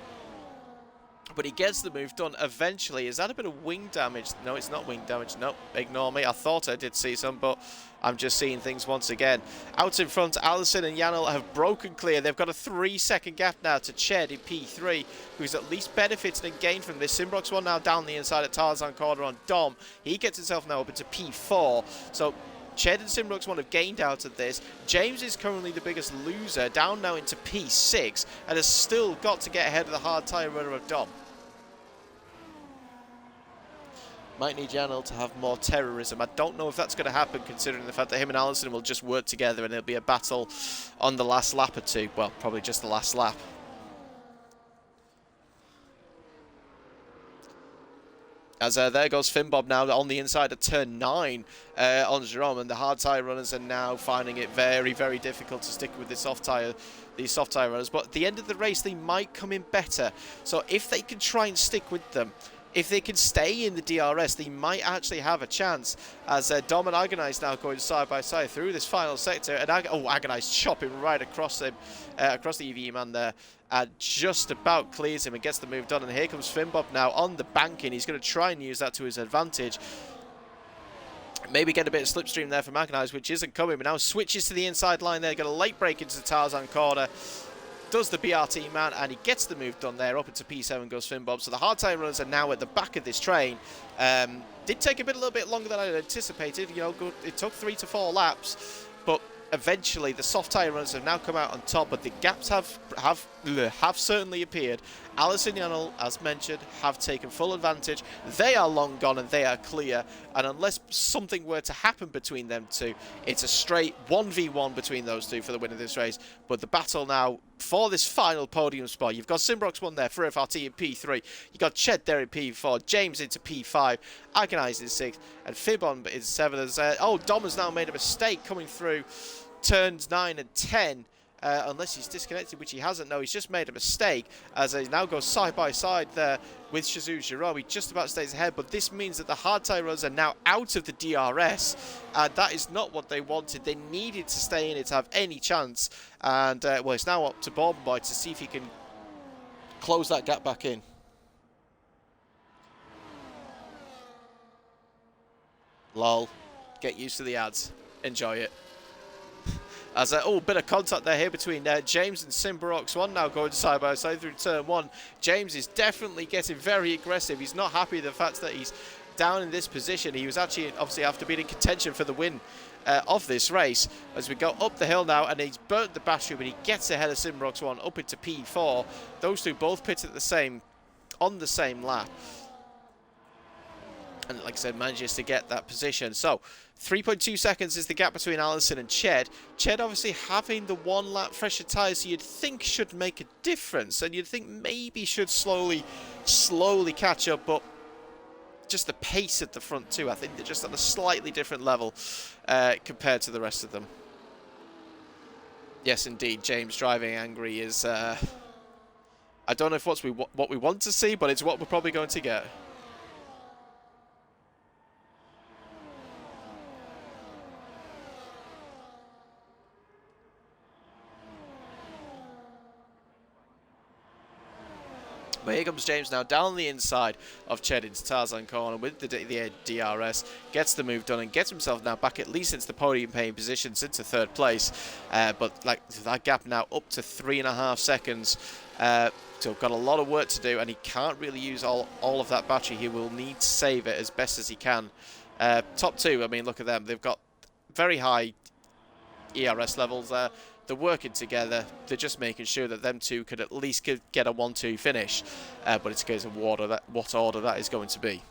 But he gets the move done eventually. Is that a bit of wing damage? No, it's not wing damage. No, ignore me. I thought I did see some, but I'm just seeing things once again. Out in front, Allison and Janel have broken clear. They've got a 3-second gap now to Ched in P3, who's at least benefited and gained from this. Simbrox 1 now down the inside at Tarzan corner on Dom. He gets himself now up into P4. So Ched and Simbrox 1 have gained out of this. James is currently the biggest loser, down now into P6, and has still got to get ahead of the hard tyre runner of Dom. Might need Janel to have more terrorism. I don't know if that's going to happen, considering the fact that him and Allison will just work together and it'll be a battle on the last lap or two. Well, probably just the last lap. As there goes Finbob now on the inside of turn 9 on Jerome, and the hard tyre runners are now finding it very, very difficult to stick with these soft tyre runners. But at the end of the race, they might come in better. So if they can try and stick with them, if they can stay in the DRS, they might actually have a chance. As Dom and Agonized now going side by side through this final sector, and Agonized chopping right across him, across the EV man there, and just about clears him and gets the move done. And here comes Finbob now on the banking. He's going to try and use that to his advantage. Maybe get a bit of slipstream there from Agonized, which isn't coming, but now switches to the inside line there. Got a late break into the Tarzan corner. Does the BRT man, and he gets the move done there. Up into P7 goes Finbob. So the hard tyre runners are now at the back of this train. Did take a little bit longer than I anticipated. You know, it took 3 to 4 laps, but eventually the soft tyre runners have now come out on top. But the gaps have certainly appeared. Allison and Janel, as mentioned, have taken full advantage. They are long gone and they are clear. And unless something were to happen between them two, it's a straight 1v1 between those two for the win of this race. But the battle now for this final podium spot, you've got Simbrox 1 there for FRT in P3. You've got Ched there in P4, James into P5, Agonized in 6, and Fibon in 7. Dom has now made a mistake coming through turns 9 and 10. Unless he's disconnected, which he hasn't. No, he's just made a mistake as he now goes side by side there with Shazoo Jerome. He just about stays ahead, but this means that the hard tyre runners are now out of the DRS, and that is not what they wanted. They needed to stay in it to have any chance, and well, it's now up to Boy to see if he can close that gap back in. Lol. Get used to the ads. Enjoy it. As bit of contact there here between James and Simbrox 1 now going side by side through turn 1. James is definitely getting very aggressive. He's not happy with the fact that he's down in this position. He was actually, obviously, after being in contention for the win of this race, as we go up the hill now, and he's burnt the battery, but he gets ahead of Simbrox 1 up into P4. Those two both pitted on the same lap. And like I said, manages to get that position. So 3.2 seconds is the gap between Allison and Ched. Ched obviously having the 1 lap fresher tyres, you'd think should make a difference, and you'd think maybe should slowly catch up, but just the pace at the front too, I think they're just on a slightly different level compared to the rest of them. Yes, indeed, James driving angry is, I don't know if what we want to see, but it's what we're probably going to get. But here comes James now down the inside of Ched into Tarzan corner with the DRS, gets the move done and gets himself now back at least into the podium paying positions into 3rd place. But like that gap now up to 3.5 seconds. So got a lot of work to do, and he can't really use all of that battery. He will need to save it as best as he can. Top 2, I mean, look at them. They've got very high ERS levels there. They're working together. They're just making sure that them two could at least get a 1-2 finish. But it's a case of what order that is going to be.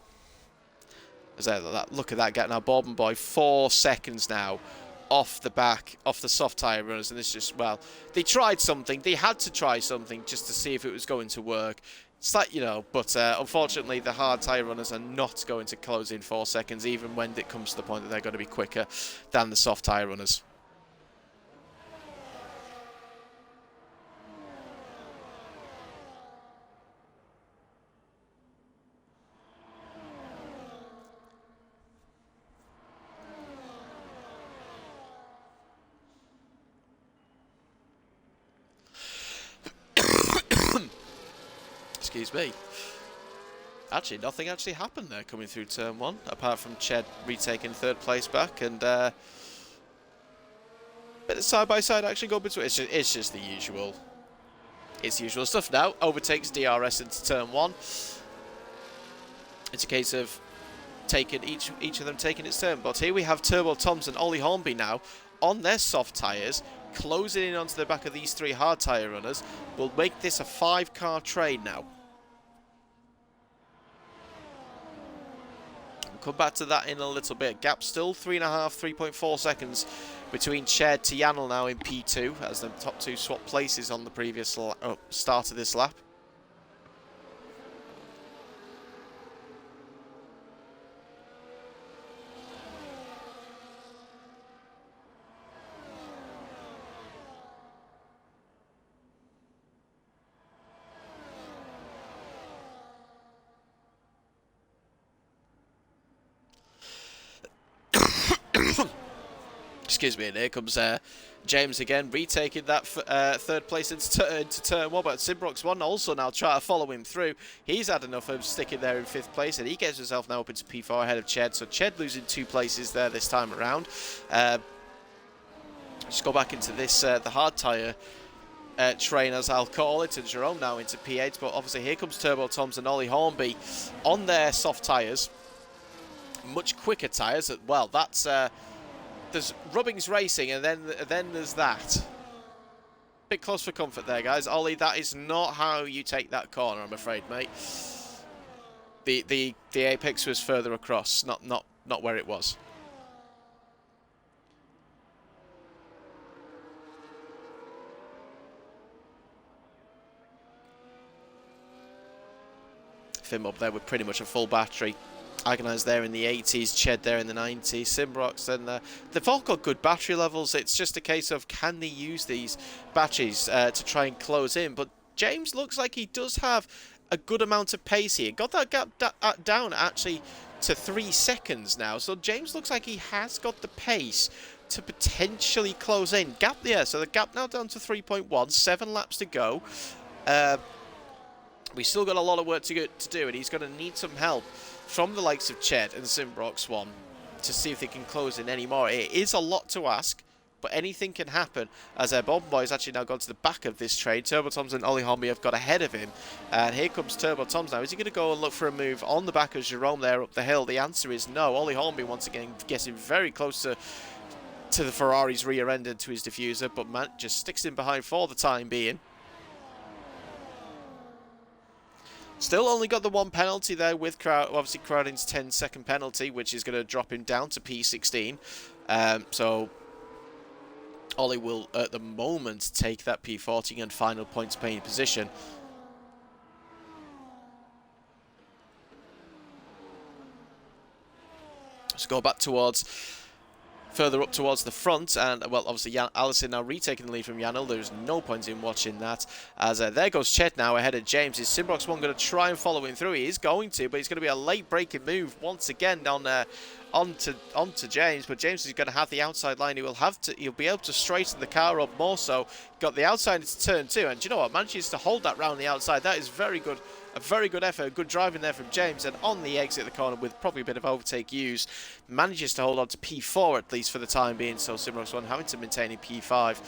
Look at that gap now. Bourbon Boy 4 seconds now off the soft tyre runners. And this just, well, they tried something. They had to try something just to see if it was going to work. It's like, you know, but unfortunately the hard tyre runners are not going to close in 4 seconds, even when it comes to the point that they're going to be quicker than the soft tyre runners. Excuse me. Actually, nothing actually happened there coming through turn 1, apart from Ched retaking 3rd place back, and bit of side-by-side action going between. It's just the usual. It's usual stuff now. Overtakes DRS into turn 1. It's a case of taking each of them taking its turn. But here we have Turbo Toms and Ollie Hornby now on their soft tyres, closing in onto the back of these 3 hard tyre runners. Will make this a 5-car train now. Come back to that in a little bit. Gap still 3.4 seconds between Ched to Yanel now in P2, as the top 2 swap places on the previous start of this lap. Excuse me, and here comes James again, retaking that 3rd place into turn 1, but Simbrox 1 also now try to follow him through. He's had enough of sticking there in 5th place, and he gets himself now up into P4 ahead of Ched, so Ched losing 2 places there this time around. Just go back into this, the hard tyre train, as I'll call it, and Jerome now into P8, but obviously here comes Turbo Toms and Ollie Hornby on their soft tyres. Much quicker tyres, well, that's... there's Rubbings Racing, and then there's that. Bit close for comfort there, guys. Ollie, that is not how you take that corner, I'm afraid, mate. The apex was further across, not where it was. Fim up there with pretty much a full battery. Agonized there in the 80s, Ched there in the 90s, Simbrox, and they've all got good battery levels. It's just a case of can they use these batteries to try and close in. But James looks like he does have a good amount of pace here. Got that gap down actually to 3 seconds now. So James looks like he has got the pace to potentially close in. Gap there, so the gap now down to 3.1, 7 laps to go. We still got a lot of work to do, and he's going to need some help from the likes of Ched and Simbrox 1 to see if they can close in any more. It is a lot to ask, but anything can happen as Bomb Boy has actually now gone to the back of this train. Turbo Toms and Ollie Holmby have got ahead of him, and here comes Turbo Toms now. Is he going to go and look for a move on the back of Jerome there up the hill? The answer is no. Ollie Holmby once again getting very close to the Ferrari's rear end and to his diffuser, but Matt just sticks in behind for the time being. Still only got the one penalty there with obviously Crowding's 10-second penalty, which is going to drop him down to P16. So Ollie will, at the moment, take that P14 and final points paying position. Let's go back further up towards the front, and well, obviously Allison now retaking the lead from Janel. There's no point in watching that, as there goes Chet now ahead of James. Is Simbrox 1 going to try and follow him through? He is going to, but it's going to be a late breaking move once again onto James, but James is going to have the outside line. He'll be able to straighten the car up more so. Got the outside into turn 2, and do you know what? Manages to hold that round the outside. That is very good. A very good effort, good driving there from James, and on the exit of the corner with probably a bit of overtake use, manages to hold on to P4 at least for the time being, so Simrox 1 having to maintain in P5.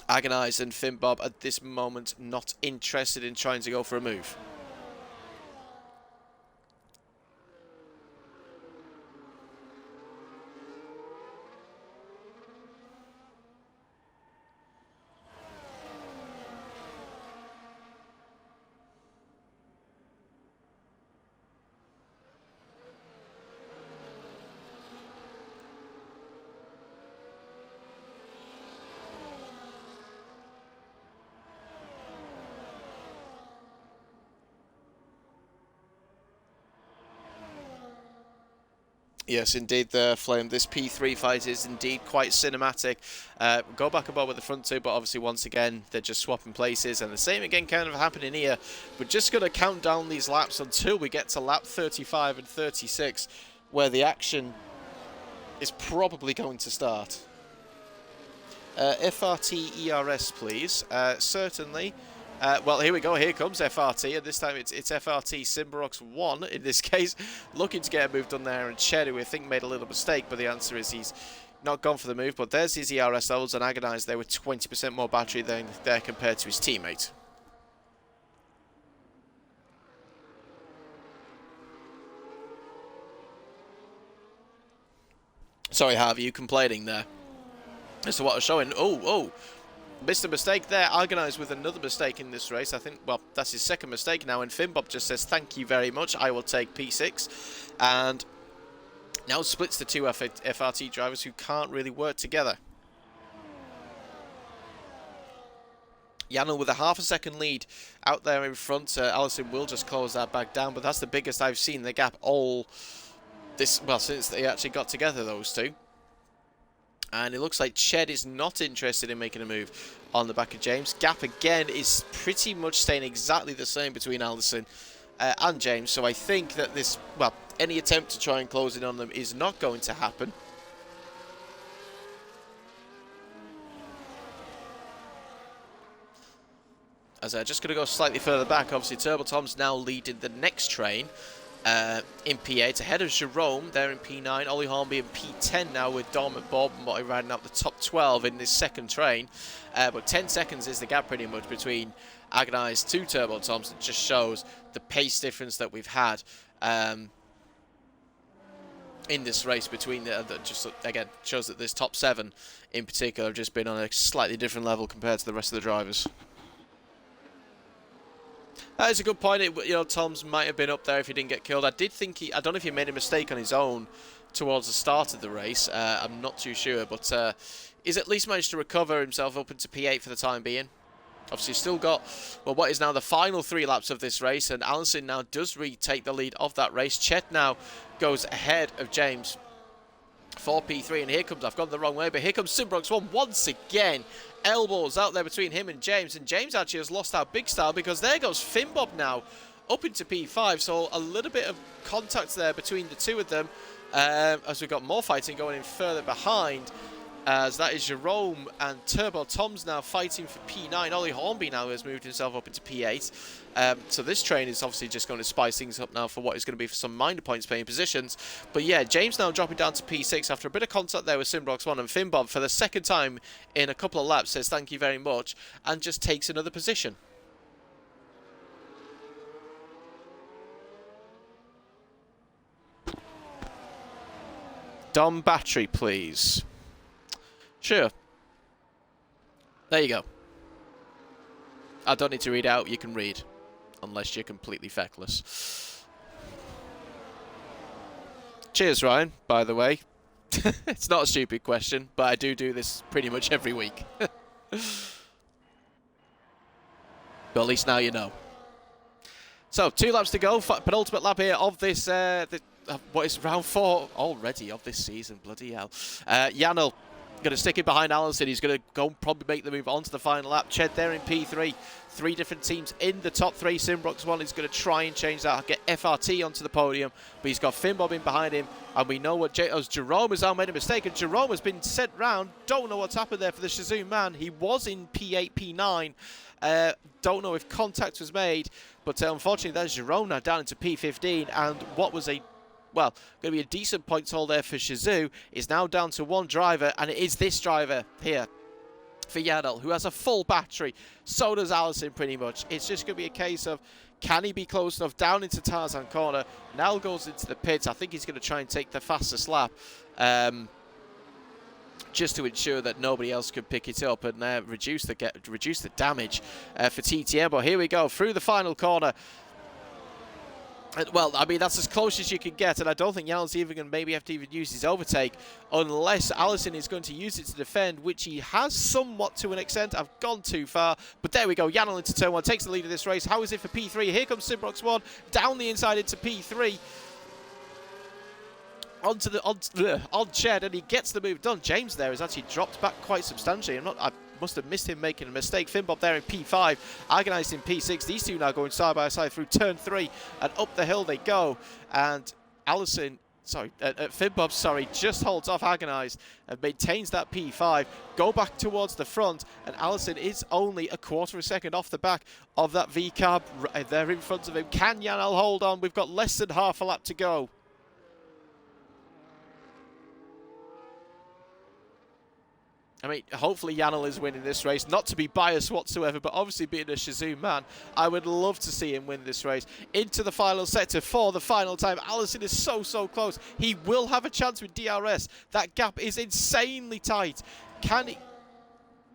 Agonize and Finn Bob at this moment not interested in trying to go for a move. Yes, indeed, the Flame. This P3 fight is indeed quite cinematic. Go back above with the front two, but obviously once again, they're just swapping places. And the same again kind of happening here. We're just going to count down these laps until we get to lap 35 and 36, where the action is probably going to start. FRT ERS, please. Certainly. Well, here we go. Here comes FRT, and this time it's FRT Simbarox 1 in this case, looking to get a move done there. And Shed, who I think made a little mistake, but the answer is he's not gone for the move. But there's his ERS levels, and Agonize there with 20% more battery than there compared to his teammate. Sorry, Harvey, you complaining there as to what I was showing. Oh. Missed a mistake there. Agonize with another mistake in this race. I think, well, that's his second mistake now. And Finbob just says, thank you very much. I will take P6. And now splits the two FRT drivers who can't really work together. Janel with a half a second lead out there in front. Allison will just close that back down. But that's the biggest I've seen the gap all this, well, since they actually got together, those two. And it looks like Ched is not interested in making a move on the back of James. Gap again is pretty much staying exactly the same between Allison and James. So I think that this, well, any attempt to try and close in on them is not going to happen. As I'm just going to go slightly further back. Obviously, Turbo Tom's now leading the next train. In P8, ahead of Jerome, there in P9, Ollie Hornby in P10 now with Dom and Bob and riding up the top 12 in this second train. But 10 seconds is the gap pretty much between Agonized to Turbo Toms. It just shows the pace difference that we've had in this race between just again shows that this top 7 in particular have just been on a slightly different level compared to the rest of the drivers. That is a good point. You know, Toms might have been up there if he didn't get killed. I did think I don't know if he made a mistake on his own towards the start of the race. I'm not too sure, but he's at least managed to recover himself up into P8 for the time being. Obviously, still got, well, what is now the final 3 laps of this race, and Allison now does retake the lead of that race. Chet now goes ahead of James for P3, and here comes, I've gone the wrong way, but here comes Simbrox 1 once again. Elbows out there between him and James actually has lost out big style because there goes Finbob now up into P5, so a little bit of contact there between the two of them as we've got more fighting going in further behind. as that is Jerome and Turbo Tom's now fighting for P9. Ollie Hornby now has moved himself up into P8. So this train is obviously just going to spice things up now for what is going to be for some minor points paying positions. But yeah, James now dropping down to P6 after a bit of contact there with Simbrox1, and Finbob for the second time in a couple of laps says thank you very much and just takes another position. Dom battery, please. Sure. There you go. I don't need to read out, you can read. Unless you're completely feckless. Cheers, Ryan, by the way. It's not a stupid question, but I do this pretty much every week. But at least now you know. So, 2 laps to go. Penultimate lap here of this, what is round 4 already of this season. Bloody hell. Janel going to stick it behind Allison. He's going to go and probably make the move onto the final lap. Ched there in P3. 3 different teams in the top 3. Simbrox1 is going to try and change that. Get FRT onto the podium. But he's got Finbob in behind him. And we know what Jerome has now made a mistake. And Jerome has been sent round. Don't know what's happened there for the Shazoo man. He was in P8, P9. Don't know if contact was made. But unfortunately, there's Jerome now down into P15. And what was a well, going to be a decent points haul there for Shazoo, is now down to 1 driver, and it is this driver here for Yadel, who has a full battery. So does Allison, pretty much. It's just going to be a case of, can he be close enough down into Tarzan corner? Nell goes into the pits. I think he's going to try and take the fastest lap, just to ensure that nobody else can pick it up and reduce the damage for TTM. But here we go, through the final corner. Well, I mean, that's as close as you can get, and I don't think Janel's even going to maybe have to even use his overtake unless Allison is going to use it to defend, which he has somewhat to an extent. I've gone too far, but there we go. Janel into turn 1, takes the lead of this race. How is it for P3? Here comes Simbrox1 down the inside into P3. On Ched, and he gets the move done. James there has actually dropped back quite substantially. I must have missed him making a mistake. Finbob there in P5, Agonized in P6. These two now going side by side through turn 3, and up the hill they go. And Finbob, just holds off Agonized and maintains that P5. Go back towards the front, and Allison is only a quarter of a second off the back of that V-carb right there in front of him. Can Janel hold on? We've got less than half a lap to go. I mean, hopefully Janel is winning this race. Not to be biased whatsoever, but obviously being a Shazoo man, I would love to see him win this race. Into the final sector for the final time. Allison is so close. He will have a chance with DRS. That gap is insanely tight.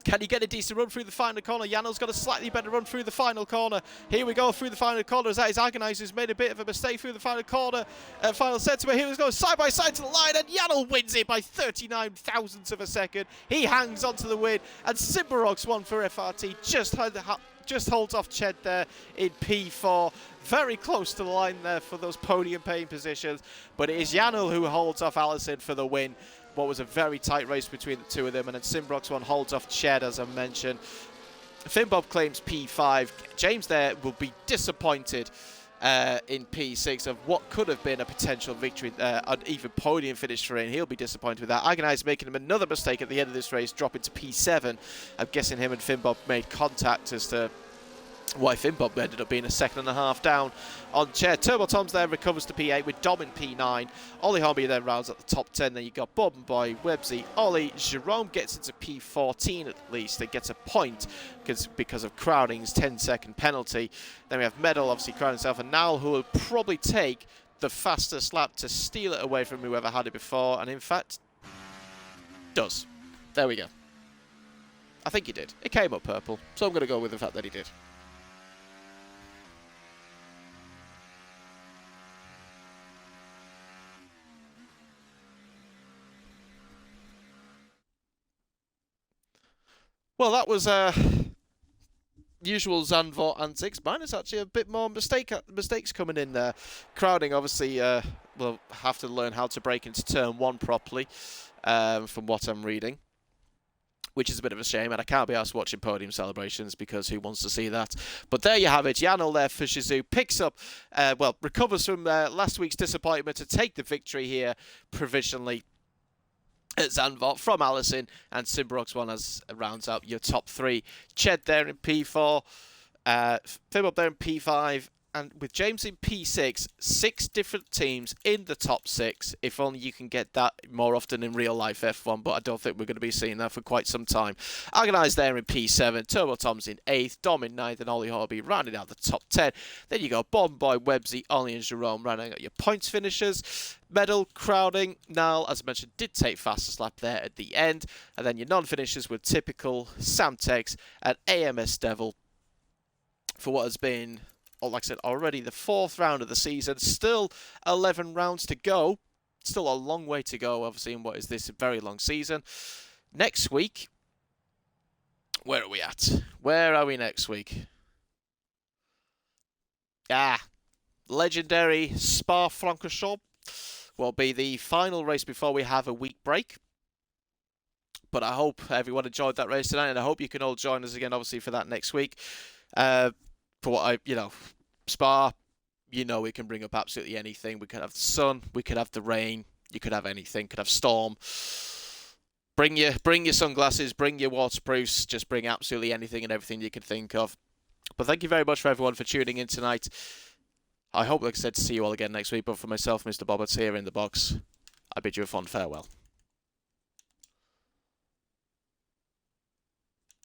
Can he get a decent run through the final corner? Janel's got a slightly better run through the final corner. Here we go through the final corner as that is Agonized, who's made a bit of a mistake through the final corner. Final sector, but here we go side by side to the line, and Janel wins it by 39 thousandths of a second. He hangs on to the win, and Simbrox1 for FRT just holds off Ched there in P4. Very close to the line there for those podium paying positions, but it is Janel who holds off Allison for the win. What was a very tight race between the two of them, and then Simbrox1 holds off Ched, as I mentioned. Finbob claims P5. James there will be disappointed in P6 of what could have been a potential victory, an even podium finish for him. He'll be disappointed with that. Agonized making him another mistake at the end of this race, dropping to P7. I'm guessing him and Finbob made contact as to why Finbob ended up being a second and a half down on Ched. Turbo Tom's there, recovers to P8 with Dom in P9. Ollie Hobby then rounds at the top 10. Then you got Bob and Boy, Websy, Ollie. Jerome gets into P14 at least. It gets a point because of Crowding's 10-second penalty. Then we have Medal, obviously crowding himself, and Nal, who will probably take the fastest lap to steal it away from whoever had it before, and in fact does. There we go. I think he did. It came up purple, so I'm going to go with the fact that he did. Well, that was usual Zandvoort antics. Mine is actually a bit more mistakes coming in there. Crowding, obviously, will have to learn how to break into turn 1 properly, from what I'm reading, which is a bit of a shame, and I can't be asked watching podium celebrations because who wants to see that? But there you have it. Janel there for Shazoo picks up, recovers from last week's disappointment to take the victory here provisionally. at Zandvoort from Allison, and Simbarox 1 as rounds out your top 3. Ched there in P4, Fib there in P5, and with James in P6, 6 different teams in the top 6. If only you can get that more often in real life F1, but I don't think we're going to be seeing that for quite some time. Agonized there in P7, Turbo Tom's in 8th, Dom in 9th, and Ollie Horby rounding out the top 10. Then you go Bomb Boy, Websy, Ollie and Jerome rounding out your points finishers. Medal, Crowding, Nal, as I mentioned, did take fastest lap there at the end. And then your non-finishers were Typical, Samtex, and AMS Devil for what has been, like I said, already the 4th round of the season. Still 11 rounds to go. Still a long way to go, obviously, in what is this very long season. Next week, where are we at? Where are we next week? Legendary Spa-Francorchamps will be the final race before we have a week break. But I hope everyone enjoyed that race tonight, and I hope you can all join us again, obviously, for that next week. For what Spa, we can bring up absolutely anything. We could have the sun, we could have the rain, you could have anything, could have storm. Bring your sunglasses, bring your waterproofs, just bring absolutely anything and everything you can think of. But thank you very much for everyone for tuning in tonight. I hope, like I said, to see you all again next week. But for myself, Mr. Bobbitt's here in the box, I bid you a fond farewell.